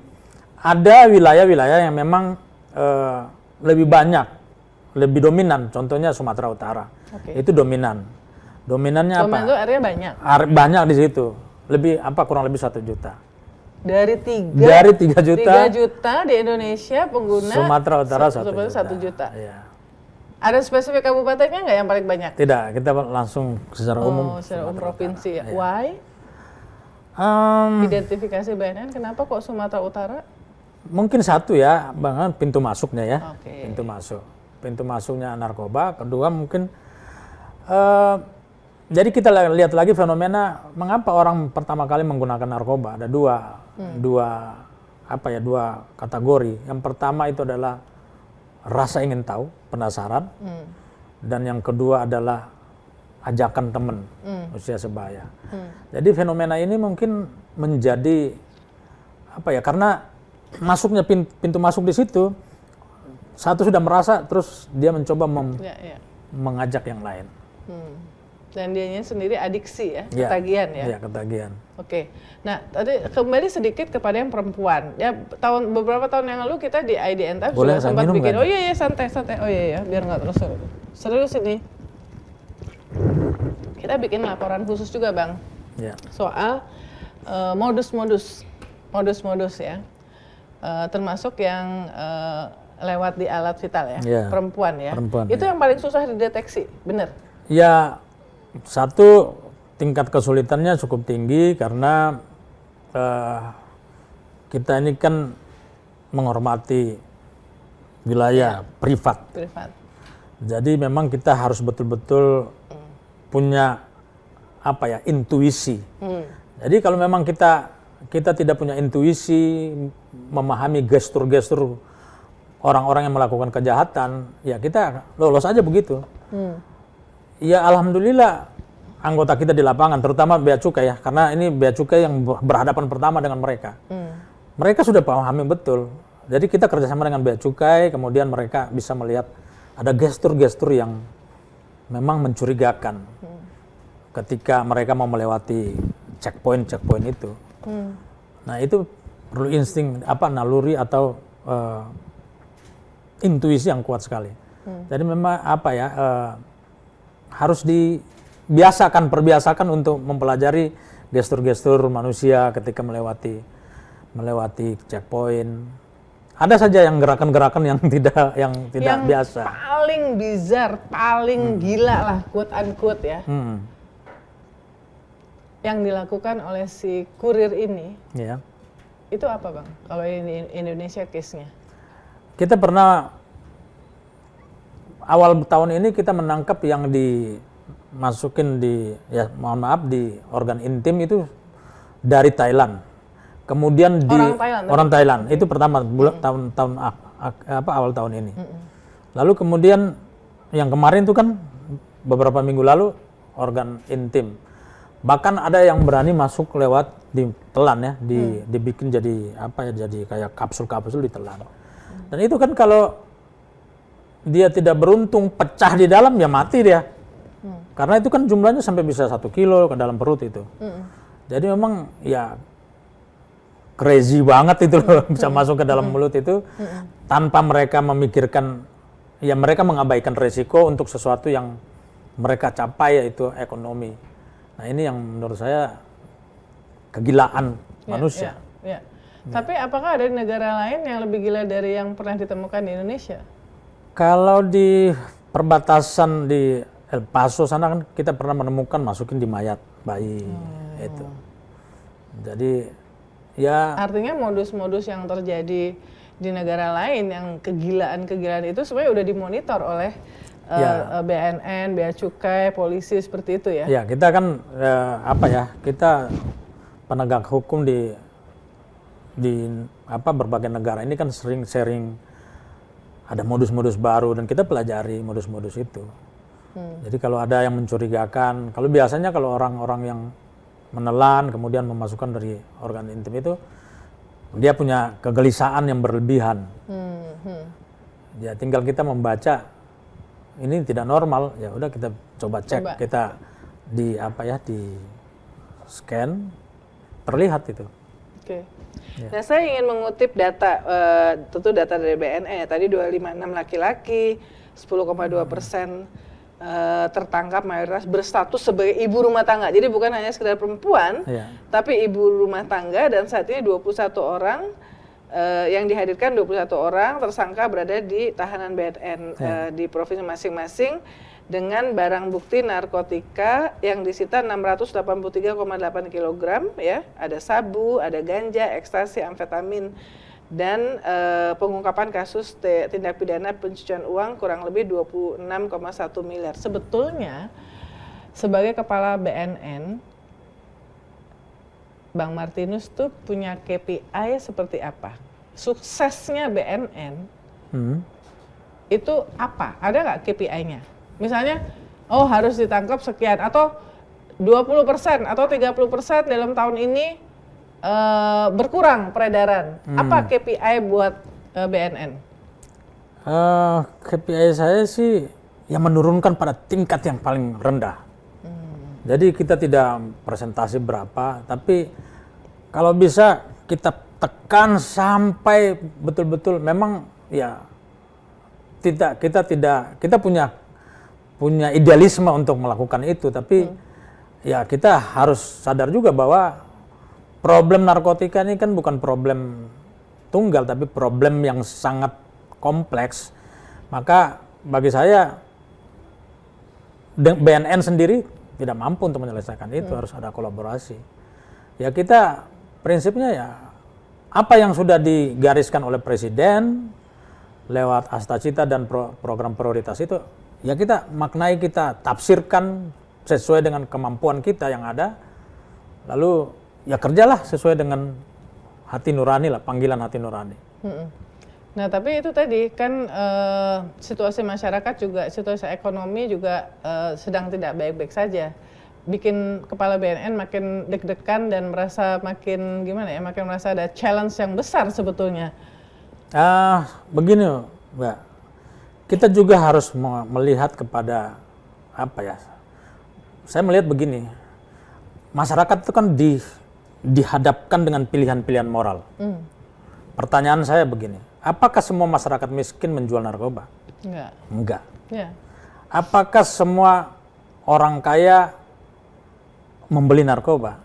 B: ada wilayah-wilayah yang memang lebih banyak, lebih dominan. Contohnya Sumatera Utara, itu dominan. Dominannya apa?
A: Dominan itu area banyak.
B: Banyak di situ, kurang lebih 1 juta.
A: Dari
B: 3 juta.
A: 3 juta di Indonesia pengguna
B: Sumatera Utara 1 juta.
A: 1 juta.
B: Iya.
A: Ada spesifik kabupatennya nggak yang paling banyak?
B: Tidak, kita langsung secara umum.
A: Secara umum provinsi ya.
B: Iya.
A: Why? Identifikasi BNN kenapa kok Sumatera Utara?
B: Mungkin satu ya, Bang, pintu masuknya ya.
A: Oke.
B: Pintu masuknya narkoba. Kedua mungkin jadi kita lihat lagi fenomena mengapa orang pertama kali menggunakan narkoba. Ada dua kategori. Yang pertama itu adalah rasa ingin tahu, penasaran, dan yang kedua adalah ajakan teman usia sebaya. Jadi fenomena ini mungkin menjadi karena masuknya pintu masuk di situ, satu sudah merasa, terus dia mencoba mengajak yang lain.
A: Dan dianya sendiri adiksi ya, ketagihan ya.
B: Iya, ketagihan.
A: Oke. Nah, tadi kembali sedikit kepada yang perempuan. Ya, beberapa tahun yang lalu kita di IDN Times juga sempat bikin. Oh iya santai. Oh iya biar nggak terus serius ini. Kita bikin laporan khusus juga, Bang.
B: Ya.
A: Soal modus-modus ya. Termasuk yang lewat di alat vital ya, perempuan ya. Itu yang paling susah dideteksi, benar?
B: Ya, satu tingkat kesulitannya cukup tinggi karena kita ini kan menghormati wilayah privat. Jadi memang kita harus betul-betul punya intuisi. Jadi kalau memang kita tidak punya intuisi, memahami gestur-gestur orang-orang yang melakukan kejahatan, ya kita lolos aja begitu. Ya alhamdulillah anggota kita di lapangan, terutama Bea Cukai ya, karena ini Bea Cukai yang berhadapan pertama dengan mereka. Mereka sudah pahami betul. Jadi kita kerjasama dengan Bea Cukai, kemudian mereka bisa melihat ada gestur-gestur yang memang mencurigakan ketika mereka mau melewati checkpoint itu. Nah itu perlu insting naluri atau intuisi yang kuat sekali. Jadi memang harus perbiasakan untuk mempelajari gestur-gestur manusia ketika melewati checkpoint. Ada saja yang gerakan-gerakan yang tidak biasa.
A: Yang paling bizar, paling gila lah, quote unquote ya. Yang dilakukan oleh si kurir ini.
B: Ya.
A: Itu apa, Bang? Kalau ini Indonesia case-nya?
B: Kita pernah awal tahun ini kita menangkap yang dimasukin di organ intim itu dari Thailand. Kemudian orang Thailand itu pertama awal tahun ini. Lalu kemudian yang kemarin itu kan beberapa minggu lalu organ intim. Bahkan ada yang berani masuk lewat ditelan ya, dibikin jadi jadi kayak kapsul-kapsul ditelan. Dan itu kan kalau dia tidak beruntung pecah di dalam ya mati dia. Karena itu kan jumlahnya sampai bisa 1 kilo ke dalam perut itu. Jadi memang ya crazy banget itu loh, bisa masuk ke dalam mulut itu tanpa mereka memikirkan, ya mereka mengabaikan resiko untuk sesuatu yang mereka capai yaitu ekonomi. Nah ini yang menurut saya kegilaan manusia.
A: Tapi apakah ada negara lain yang lebih gila dari yang pernah ditemukan di Indonesia?
B: Kalau di perbatasan di El Paso sana kan kita pernah menemukan masukin di mayat bayi itu. Jadi ya
A: artinya modus-modus yang terjadi di negara lain yang kegilaan-kegilaan itu sebenarnya udah dimonitor oleh BNN, Bea Cukai, polisi seperti itu ya?
B: Ya kita kan kita penegak hukum di berbagai negara ini kan sering sharing ada modus-modus baru dan kita pelajari modus-modus itu. Jadi kalau ada yang mencurigakan, kalau biasanya kalau orang-orang yang menelan kemudian memasukkan dari organ intim itu dia punya kegelisahan yang berlebihan. Ya tinggal kita membaca ini tidak normal, ya udah kita coba cek, kita di scan terlihat itu.
A: Oke. Nah, saya ingin mengutip data, tentu data dari BNN. Tadi 256 laki-laki, 10,2% tertangkap mayoritas berstatus sebagai ibu rumah tangga. Jadi bukan hanya sekedar perempuan, tapi ibu rumah tangga, dan saat ini 21 orang yang dihadirkan, 21 orang tersangka berada di tahanan BNN di provinsi masing-masing dengan barang bukti narkotika yang disita 683,8 kg, ya, ada sabu, ada ganja, ekstasi, amfetamin, dan pengungkapan kasus tindak pidana pencucian uang kurang lebih 26,1 miliar. Sebetulnya sebagai kepala BNN, Bang Martinus tuh punya KPI seperti apa? Suksesnya BNN itu apa? Ada nggak KPI-nya? Misalnya, harus ditangkap sekian, atau 20% atau 30% dalam tahun ini berkurang peredaran. Apa KPI buat BNN?
B: KPI saya sih yang menurunkan pada tingkat yang paling rendah. Jadi kita tidak presentasi berapa, tapi kalau bisa kita tekan sampai betul-betul memang ya kita punya idealisme untuk melakukan itu, tapi ya kita harus sadar juga bahwa problem narkotika ini kan bukan problem tunggal, tapi problem yang sangat kompleks. Maka bagi saya BNN sendiri tidak mampu untuk menyelesaikan itu, harus ada kolaborasi. Ya kita prinsipnya ya apa yang sudah digariskan oleh Presiden lewat Astacita dan program prioritas itu, ya kita maknai, kita tafsirkan sesuai dengan kemampuan kita yang ada, lalu ya kerjalah sesuai dengan hati nurani lah, panggilan hati nurani.
A: Nah tapi itu tadi kan situasi masyarakat juga, situasi ekonomi juga sedang tidak baik-baik saja. Bikin kepala BNN makin deg-degan dan merasa makin gimana ya, makin merasa ada challenge yang besar sebetulnya.
B: Begini Mbak, kita juga harus melihat kepada apa ya, saya melihat begini, masyarakat itu kan dihadapkan dengan pilihan-pilihan moral. Pertanyaan saya begini, apakah semua masyarakat miskin menjual narkoba? Enggak.
A: Ya.
B: Apakah semua orang kaya membeli narkoba?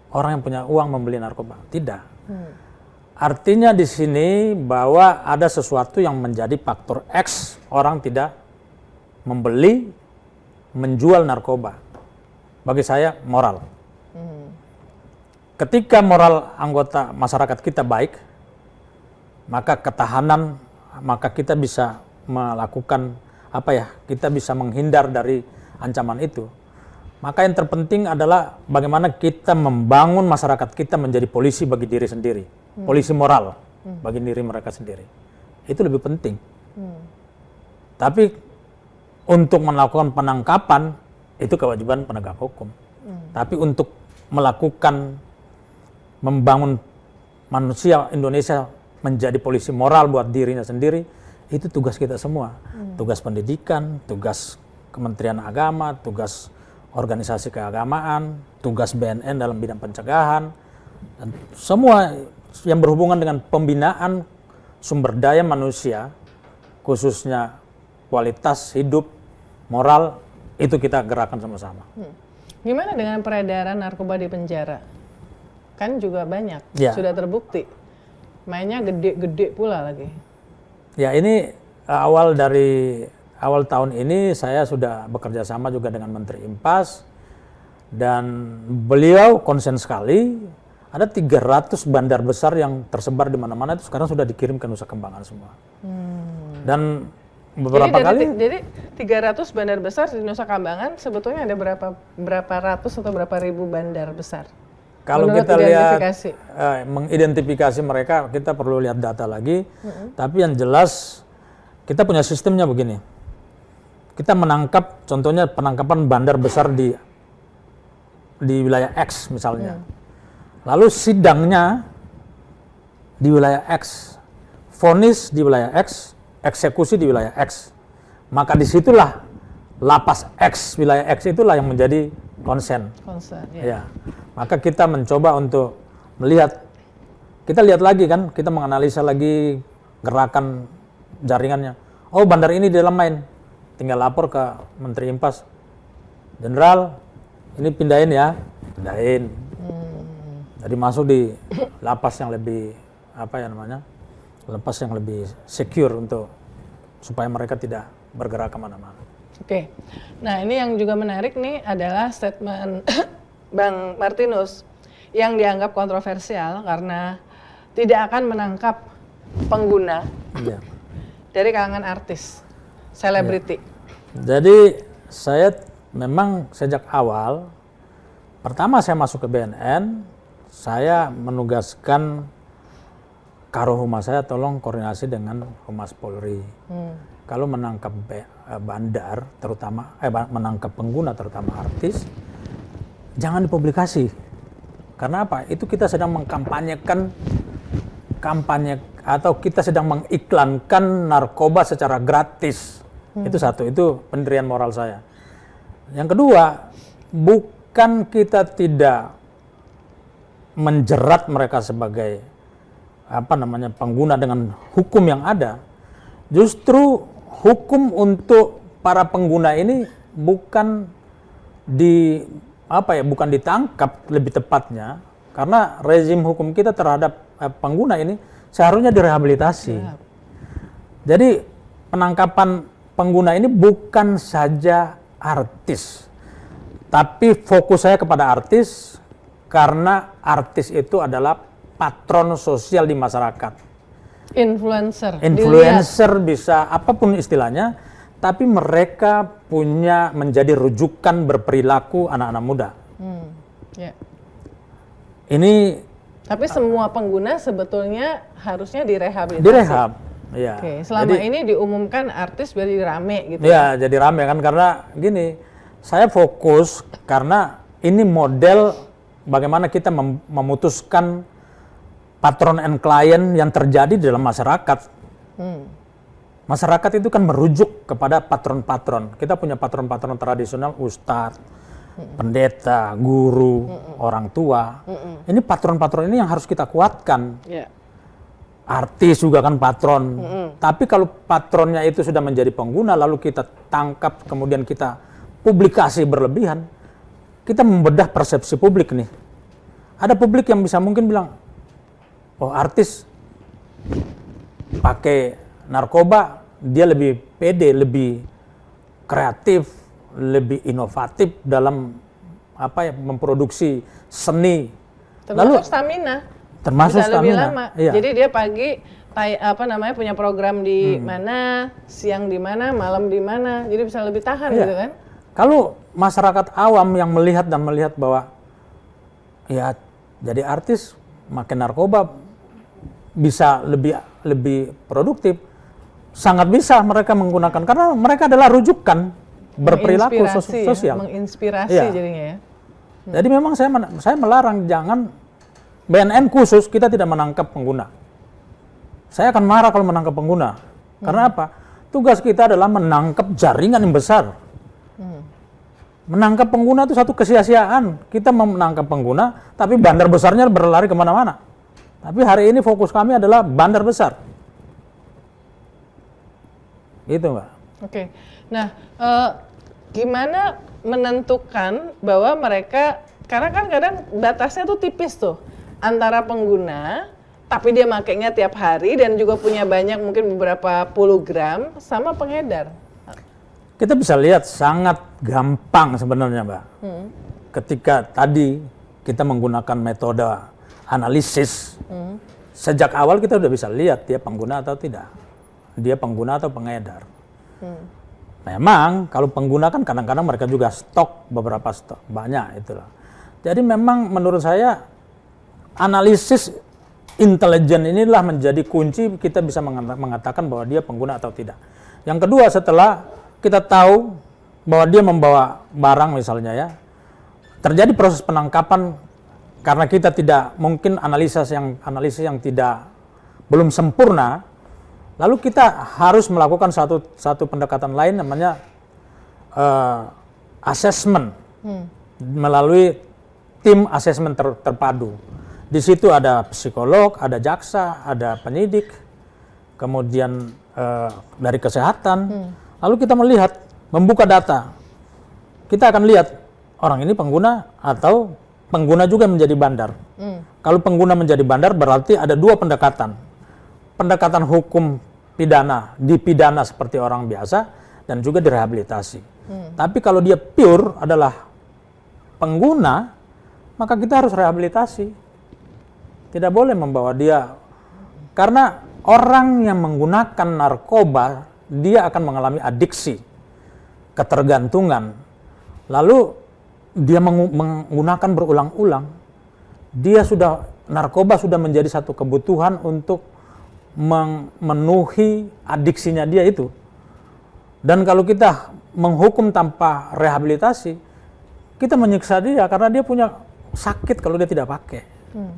B: Orang yang punya uang membeli narkoba? Tidak. Artinya di sini bahwa ada sesuatu yang menjadi faktor X, orang tidak membeli, menjual narkoba. Bagi saya moral. Ketika moral anggota masyarakat kita baik, maka ketahanan, maka kita bisa melakukan kita bisa menghindar dari ancaman itu. Maka yang terpenting adalah bagaimana kita membangun masyarakat kita menjadi polisi bagi diri sendiri, polisi moral bagi diri mereka sendiri. Itu lebih penting. Tapi untuk melakukan penangkapan itu kewajiban penegak hukum. Tapi untuk melakukan membangun manusia Indonesia menjadi polisi moral buat dirinya sendiri, itu tugas kita semua. Tugas pendidikan, tugas Kementerian Agama, tugas organisasi keagamaan, tugas BNN dalam bidang pencegahan, dan semua yang berhubungan dengan pembinaan sumber daya manusia, khususnya kualitas hidup, moral, itu kita gerakan sama-sama.
A: Gimana dengan peredaran narkoba di penjara? Kan juga banyak, sudah terbukti. Mainnya gede-gede pula lagi.
B: Ya ini awal tahun ini saya sudah bekerja sama juga dengan Menteri Impas, dan beliau konsen sekali. Ada 300 bandar besar yang tersebar di mana-mana itu sekarang sudah dikirim ke Nusa Kambangan semua. Dan beberapa
A: jadi 300 bandar besar di Nusa Kambangan, sebetulnya ada berapa ratus atau berapa ribu bandar besar?
B: Kalau kita lihat mengidentifikasi mereka, kita perlu lihat data lagi. Tapi yang jelas kita punya sistemnya begini. Kita menangkap, contohnya penangkapan bandar besar di wilayah X misalnya. Lalu sidangnya di wilayah X, vonis di wilayah X, eksekusi di wilayah X. Maka disitulah lapas X, wilayah X itulah yang menjadi konsen.
A: Ya.
B: Ya, maka kita mencoba untuk melihat, kita lihat lagi kan, kita menganalisa lagi gerakan jaringannya. Oh, bandar ini di dalam main, tinggal lapor ke Menteri Impas, Jenderal, ini pindahin ya, pindahin. Jadi masuk di lapas yang lebih lapas yang lebih secure supaya mereka tidak bergerak kemana-mana.
A: Oke, nah ini yang juga menarik nih adalah statement Bang Martinus yang dianggap kontroversial karena tidak akan menangkap pengguna dari kalangan artis, selebriti.
B: Jadi saya memang sejak awal, pertama saya masuk ke BNN, saya menugaskan Karo Humas saya tolong koordinasi dengan Humas Polri. Kalau menangkap bandar, terutama menangkap pengguna, terutama artis, jangan dipublikasi. Karena apa? Itu kita sedang mengkampanyekan atau kita sedang mengiklankan narkoba secara gratis. Itu satu, itu pendirian moral saya. Yang kedua, bukan kita tidak menjerat mereka sebagai pengguna dengan hukum yang ada. Justru hukum untuk para pengguna ini bukan ditangkap, lebih tepatnya, karena rezim hukum kita terhadap pengguna ini seharusnya direhabilitasi. Jadi penangkapan pengguna ini bukan saja artis, tapi fokus saya kepada artis karena artis itu adalah patron sosial di masyarakat. Influencer bisa apapun istilahnya, tapi mereka punya menjadi rujukan berperilaku anak-anak muda. Ini.
A: Tapi semua pengguna sebetulnya harusnya direhabilitasi.
B: Direhab, ya.
A: Oke, selama ini diumumkan artis jadi rame gitu.
B: Ya, jadi rame kan karena gini, saya fokus karena ini model bagaimana kita memutuskan patron and client yang terjadi di dalam masyarakat. Masyarakat itu kan merujuk kepada patron-patron. Kita punya patron-patron tradisional, ustadz, pendeta, guru, orang tua. Ini patron-patron ini yang harus kita kuatkan. Artis juga kan patron. Tapi kalau patronnya itu sudah menjadi pengguna, lalu kita tangkap, kemudian kita publikasi berlebihan, kita membedah persepsi publik nih. Ada publik yang bisa mungkin bilang, oh artis pakai narkoba, dia lebih pede, lebih kreatif, lebih inovatif dalam memproduksi seni.
A: Termasuk stamina.
B: Termasuk
A: bisa
B: stamina.
A: Lebih lama.
B: Iya.
A: Jadi dia pagi punya program di mana, siang di mana, malam di mana. Jadi bisa lebih tahan gitu kan.
B: Kalau masyarakat awam yang melihat bahwa ya jadi artis makin narkoba bisa lebih produktif, sangat bisa mereka menggunakan karena mereka adalah rujukan berperilaku sosial.
A: Menginspirasi jadinya ya.
B: Jadi memang saya melarang, jangan BNN khusus kita tidak menangkap pengguna. Saya akan marah kalau menangkap pengguna. Karena apa? Tugas kita adalah menangkap jaringan yang besar. Menangkap pengguna itu satu kesia-siaan. Kita menangkap pengguna, tapi bandar besarnya berlari kemana-mana. Tapi hari ini fokus kami adalah bandar besar. Gitu, Mbak.
A: Oke. Nah, gimana menentukan bahwa mereka, karena kan kadang batasnya tuh tipis tuh, antara pengguna, tapi dia makainya tiap hari dan juga punya banyak, mungkin beberapa puluh gram, sama pengedar.
B: Kita bisa lihat sangat gampang sebenarnya, Mbak. Ketika tadi kita menggunakan metode analisis, sejak awal kita udah bisa lihat dia pengguna atau tidak. Dia pengguna atau pengedar. Memang kalau pengguna kan kadang-kadang mereka juga beberapa stok, banyak itulah. Jadi memang menurut saya analisis intelijen inilah menjadi kunci kita bisa mengatakan bahwa dia pengguna atau tidak. Yang kedua, setelah kita tahu bahwa dia membawa barang misalnya ya, terjadi proses penangkapan karena kita tidak mungkin analisis yang belum sempurna, lalu kita harus melakukan satu pendekatan lain namanya assessment. melalui tim asesmen terpadu. Di situ ada psikolog, ada jaksa, ada penyidik, kemudian dari kesehatan. Lalu kita melihat, membuka data. Kita akan lihat orang ini pengguna atau pengguna juga menjadi bandar. Kalau pengguna menjadi bandar berarti ada dua pendekatan. Pendekatan hukum pidana, dipidana seperti orang biasa, dan juga direhabilitasi. Tapi kalau dia pure adalah pengguna, maka kita harus rehabilitasi. Tidak boleh membawa dia, karena orang yang menggunakan narkoba, dia akan mengalami adiksi, ketergantungan. Lalu dia menggunakan berulang-ulang. Narkoba sudah menjadi satu kebutuhan untuk memenuhi adiksinya dia itu. Dan kalau kita menghukum tanpa rehabilitasi, kita menyiksa dia karena dia punya sakit kalau dia tidak pakai.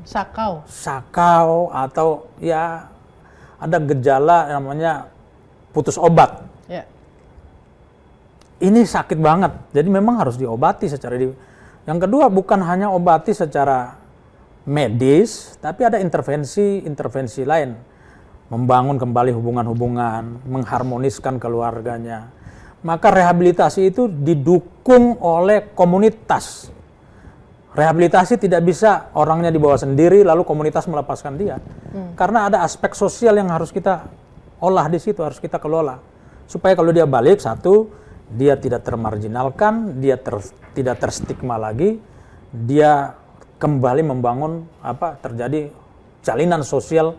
B: Sakau atau ya ada gejala namanya putus obat.
A: Yeah.
B: Ini sakit banget, jadi memang harus diobati secara Yang kedua, bukan hanya obati secara medis, tapi ada intervensi lain. Membangun kembali hubungan-hubungan, mengharmoniskan keluarganya. Maka rehabilitasi itu didukung oleh komunitas. Rehabilitasi tidak bisa orangnya dibawa sendiri lalu komunitas melepaskan dia. Karena ada aspek sosial yang harus kita olah di situ, harus kita kelola. Supaya kalau dia balik, satu, dia tidak termarginalkan, dia tidak terstigma lagi, dia kembali membangun terjadi jalinan sosial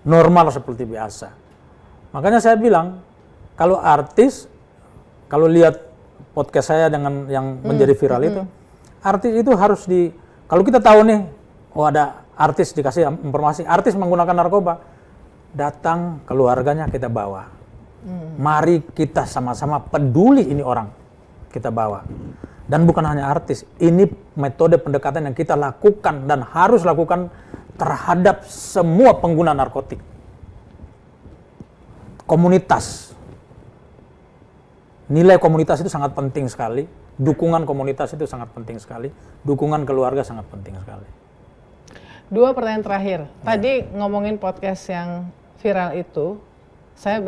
B: normal seperti biasa. Makanya saya bilang, kalau artis, kalau lihat podcast saya dengan yang menjadi viral itu, artis itu harus kalau kita tahu nih, ada artis dikasih informasi, artis menggunakan narkoba, datang keluarganya kita bawa. Mari kita sama-sama peduli ini orang, kita bawa. Dan bukan hanya artis, ini metode pendekatan yang kita lakukan dan harus lakukan terhadap semua pengguna narkotik. Komunitas. Nilai komunitas itu sangat penting sekali. Dukungan komunitas itu sangat penting sekali. Dukungan keluarga sangat penting sekali.
A: 2 pertanyaan terakhir. Tadi ngomongin podcast yang viral itu, saya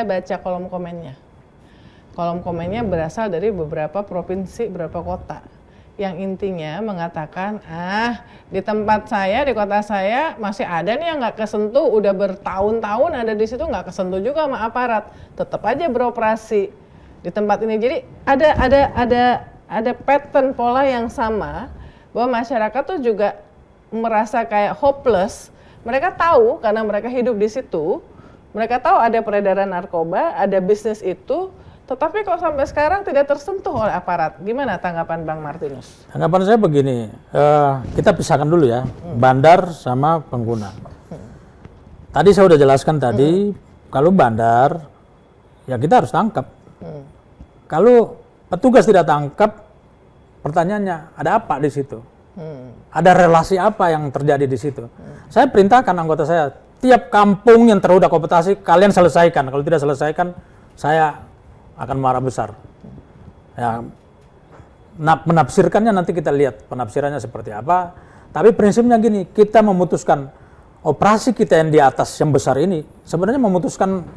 A: baca kolom komennya. Kolom komennya berasal dari beberapa provinsi, beberapa kota. Yang intinya mengatakan, di tempat saya, di kota saya masih ada nih yang nggak kesentuh, udah bertahun-tahun ada di situ nggak kesentuh juga sama aparat, tetap aja beroperasi di tempat ini. Jadi ada pattern pola yang sama bahwa masyarakat tuh juga merasa kayak hopeless. Mereka tahu karena mereka hidup di situ, mereka tahu ada peredaran narkoba, ada bisnis itu. Tetapi kok sampai sekarang tidak tersentuh oleh aparat. Gimana tanggapan Bang Martinus?
B: Tanggapan saya begini, kita pisahkan dulu ya, bandar sama pengguna. Tadi saya udah jelaskan tadi, kalau bandar, ya kita harus tangkap. Kalau petugas tidak tangkap, pertanyaannya, ada apa di situ? Ada relasi apa yang terjadi di situ? Saya perintahkan anggota saya, tiap kampung yang terudah kooptasi, kalian selesaikan. Kalau tidak selesaikan, saya akan marah besar. Ya, menafsirkannya nanti kita lihat penafsirannya seperti apa. Tapi prinsipnya gini, kita memutuskan operasi kita yang di atas yang besar ini sebenarnya memutuskan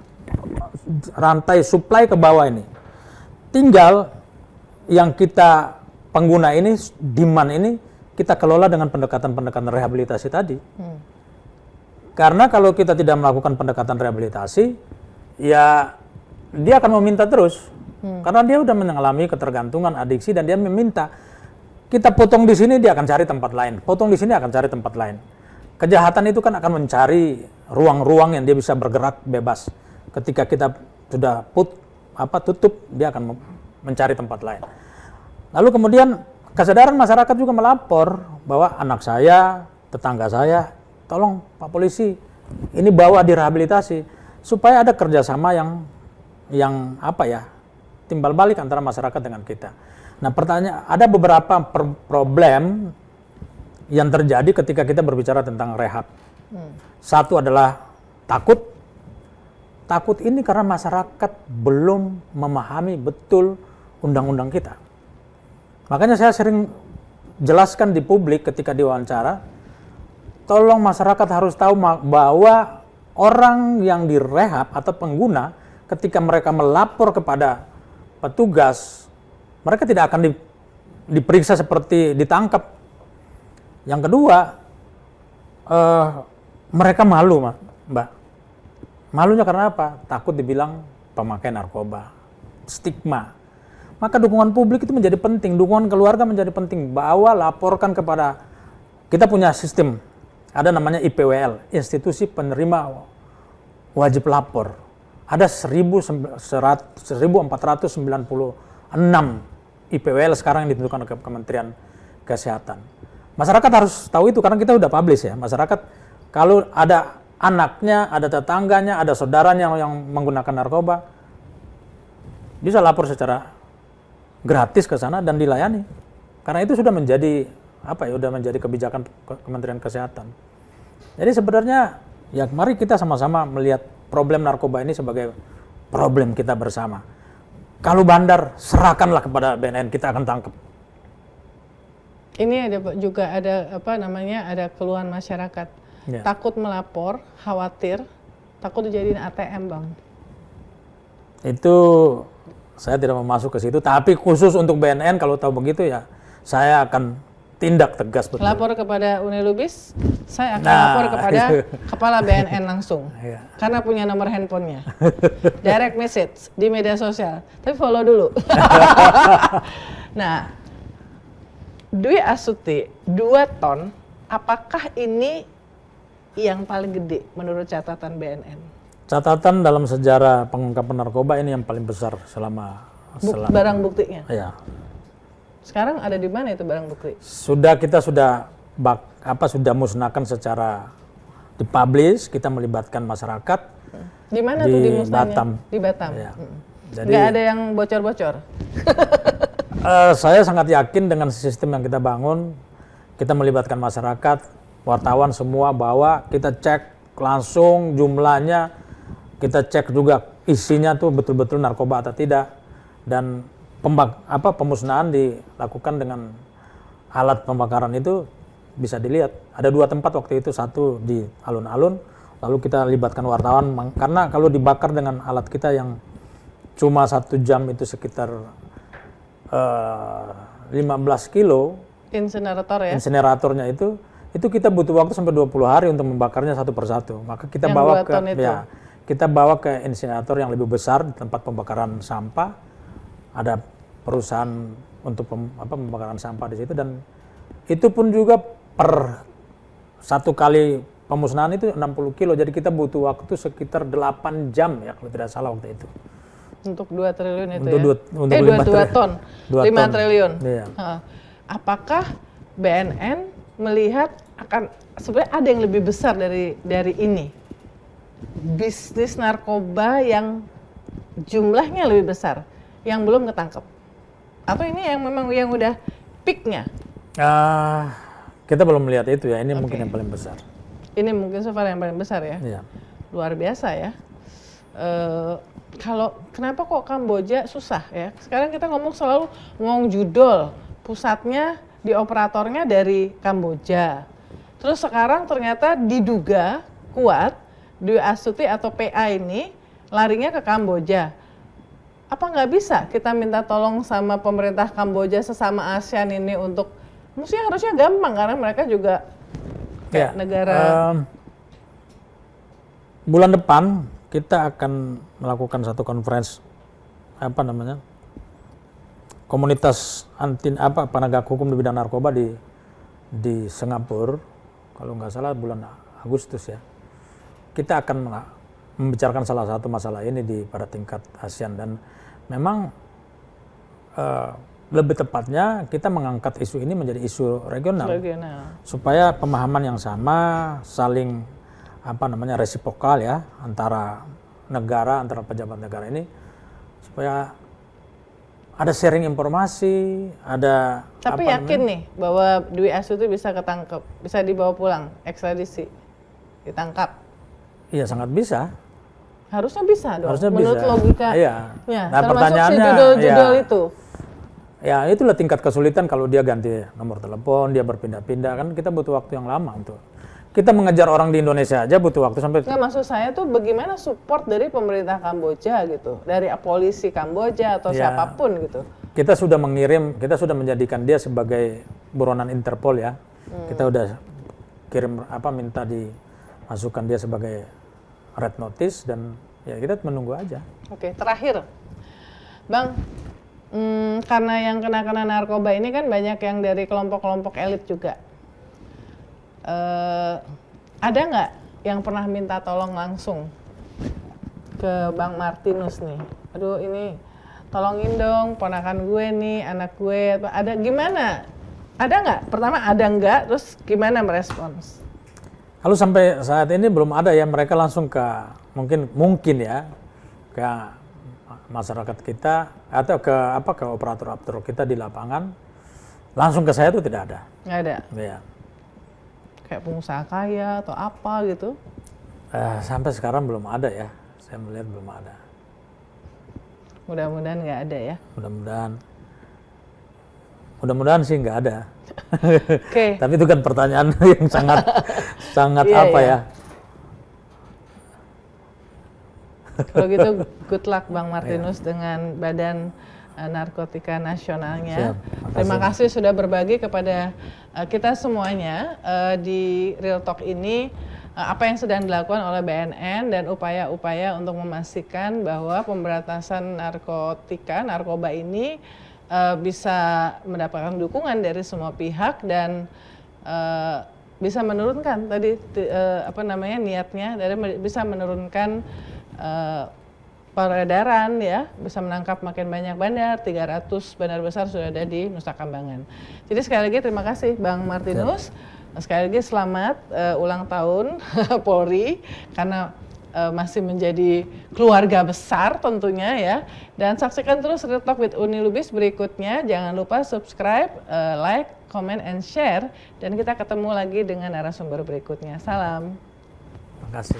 B: rantai supply ke bawah ini. Tinggal yang kita pengguna ini, demand ini kita kelola dengan pendekatan-pendekatan rehabilitasi tadi. Karena kalau kita tidak melakukan pendekatan rehabilitasi, ya dia akan meminta terus, karena dia udah mengalami ketergantungan, adiksi, dan dia meminta. Kita potong di sini, dia akan cari tempat lain. Potong di sini akan cari tempat lain. Kejahatan itu kan akan mencari ruang-ruang yang dia bisa bergerak bebas. Ketika kita sudah tutup, dia akan mencari tempat lain. Lalu kemudian kesadaran masyarakat juga melapor bahwa anak saya, tetangga saya, tolong Pak Polisi, ini bawa direhabilitasi supaya ada kerjasama yang timbal balik antara masyarakat dengan kita. Nah, pertanyaan, ada beberapa problem yang terjadi ketika kita berbicara tentang rehab. Satu adalah takut. Takut ini karena masyarakat belum memahami betul undang-undang kita. Makanya saya sering jelaskan di publik ketika diwawancara, tolong masyarakat harus tahu bahwa orang yang direhab atau pengguna ketika mereka melapor kepada petugas, mereka tidak akan diperiksa seperti ditangkap. Yang kedua, mereka malu, Mbak. Malunya karena apa? Takut dibilang pemakai narkoba, stigma. Maka dukungan publik itu menjadi penting, dukungan keluarga menjadi penting. Bahwa laporkan kepada, kita punya sistem, ada namanya IPWL, Institusi Penerima Wajib Lapor. Ada 1.496 IPWL sekarang yang ditentukan ke Kementerian Kesehatan. Masyarakat harus tahu itu karena kita udah publish ya. Masyarakat kalau ada anaknya, ada tetangganya, ada saudaranya yang menggunakan narkoba, bisa lapor secara gratis ke sana dan dilayani. Karena itu sudah menjadi udah menjadi kebijakan Kementerian Kesehatan. Jadi sebenarnya ya mari kita sama-sama melihat problem narkoba ini sebagai problem kita bersama. Kalau bandar, serahkanlah kepada BNN, kita akan tangkap.
A: Ini juga ada ada keluhan masyarakat.
B: Ya.
A: Takut melapor, khawatir, takut dijadiin ATM, Bang.
B: Itu saya tidak mau masuk ke situ, tapi khusus untuk BNN kalau tahu begitu ya saya akan tindak tegas betul.
A: Lapor kepada Unilubis, saya akan lapor kepada kepala BNN langsung.
B: Ya.
A: Karena punya nomor handphonenya. Direct message di media sosial. Tapi follow dulu. Nah, Dwi Astuti 2 ton, apakah ini yang paling gede menurut catatan BNN?
B: Catatan dalam sejarah pengungkapan narkoba ini yang paling besar selama
A: barang buktinya.
B: Ya.
A: Sekarang ada di mana itu barang bukti?
B: Kita sudah musnahkan secara dipublish, kita melibatkan masyarakat.
A: Di mana tuh di musnahnya?
B: Batam.
A: Di Batam.
B: Ya.
A: Jadi nggak ada yang bocor-bocor.
B: Saya sangat yakin dengan sistem yang kita bangun, kita melibatkan masyarakat, wartawan semua, bahwa kita cek langsung jumlahnya, kita cek juga isinya tuh betul-betul narkoba atau tidak, dan pemusnahan dilakukan dengan alat pembakaran itu bisa dilihat. Ada 2 tempat waktu itu, satu di alun-alun, lalu kita libatkan wartawan, karena kalau dibakar dengan alat kita yang cuma 1 jam itu sekitar 15 kilo, inseneratornya itu kita butuh waktu sampai 20 hari untuk membakarnya satu persatu. Maka kita bawa ke insinerator yang lebih besar di tempat pembakaran sampah. Ada perusahaan untuk pembakaran sampah di situ, dan itu pun juga per 1 kali pemusnahan itu 60 kilo. Jadi kita butuh waktu sekitar 8 jam ya kalau tidak salah waktu itu.
A: Untuk 2 triliun itu
B: untuk
A: ya? 2 ton, 5
B: ton.
A: triliun.
B: Iya.
A: Apakah BNN melihat akan sebenarnya ada yang lebih besar dari ini, bisnis narkoba yang jumlahnya lebih besar yang belum ketangkep, atau ini yang memang yang udah peaknya?
B: Kita belum melihat itu ya, ini mungkin yang paling besar.
A: Ini mungkin so far yang paling besar ya.
B: Iya.
A: Luar biasa ya. Kenapa kok Kamboja susah ya? Sekarang kita selalu ngomong judul, pusatnya di operatornya dari Kamboja. Terus sekarang ternyata diduga kuat Dwi Astuti atau PA ini larinya ke Kamboja. Apa nggak bisa kita minta tolong sama pemerintah Kamboja sesama ASEAN ini untuk, mestinya harusnya gampang karena mereka juga negara.
B: Bulan depan kita akan melakukan satu konferensi komunitas penegak hukum di bidang narkoba di Singapura, kalau nggak salah bulan Agustus ya. Kita akan membicarakan salah satu masalah ini pada tingkat ASEAN, dan memang lebih tepatnya kita mengangkat isu ini menjadi isu regional. Supaya pemahaman yang sama, saling resipokal ya antara pejabat negara ini, supaya ada sharing informasi, ada.
A: Tapi yakin nih bahwa Dwi Astuti bisa ketangkep, bisa dibawa pulang, ekstradisi, ditangkap?
B: Iya, sangat bisa.
A: Harusnya bisa dong.
B: Harusnya
A: menurut
B: bisa.
A: logika.
B: Iya.
A: Ya,
B: Nah,
A: termasuk
B: pertanyaannya,
A: si judul-judul itu.
B: Ya itulah tingkat kesulitan kalau dia ganti nomor telepon, dia berpindah-pindah, kan kita butuh waktu yang lama untuk kita mengejar orang di Indonesia aja butuh waktu sampai.
A: Nggak, maksud saya tuh bagaimana support dari pemerintah Kamboja gitu, dari polisi Kamboja atau
B: Ya.
A: siapapun gitu.
B: Kita sudah menjadikan dia sebagai buronan Interpol ya. Kita udah kirim minta dimasukkan dia sebagai red notice dan ya kita menunggu aja.
A: Oke, terakhir, Bang, karena yang kena narkoba ini kan banyak yang dari kelompok-kelompok elit juga. Ada nggak yang pernah minta tolong langsung ke Bang Martinus nih? Aduh ini tolongin dong ponakan gue nih, anak gue, ada gimana? Ada nggak? Pertama ada nggak? Terus gimana merespons?
B: Kalau sampai saat ini belum ada ya, mereka langsung ke mungkin ya ke masyarakat kita atau ke operator kita di lapangan, langsung ke saya itu tidak ada.
A: Nggak ada.
B: Ya.
A: Kayak pengusaha kaya atau apa gitu?
B: Sampai sekarang belum ada ya, saya melihat belum ada.
A: Mudah-mudahan nggak ada ya.
B: Mudah-mudahan sih nggak ada.
A: Oke.
B: Tapi itu kan pertanyaan yang sangat
A: Iya,
B: apa
A: iya.
B: ya?
A: Kalau gitu good luck Bang Martinus dengan Badan Narkotika Nasionalnya.
B: Siap, makasih.
A: Terima kasih sudah berbagi kepada kita semuanya di Real Talk ini apa yang sedang dilakukan oleh BNN dan upaya-upaya untuk memastikan bahwa pemberantasan narkoba ini bisa mendapatkan dukungan dari semua pihak dan bisa menurunkan tadi niatnya dari bisa menurunkan peredaran ya, bisa menangkap makin banyak bandar, 300 bandar besar sudah ada di Nusa Kambangan. Jadi sekali lagi terima kasih Bang Martinus. Sekali lagi selamat ulang tahun Polri karena masih menjadi keluarga besar tentunya ya. Dan saksikan terus Real Talk with Uni Lubis berikutnya. Jangan lupa subscribe, like, comment, and share. Dan kita ketemu lagi dengan narasumber berikutnya. Salam.
B: Terima kasih.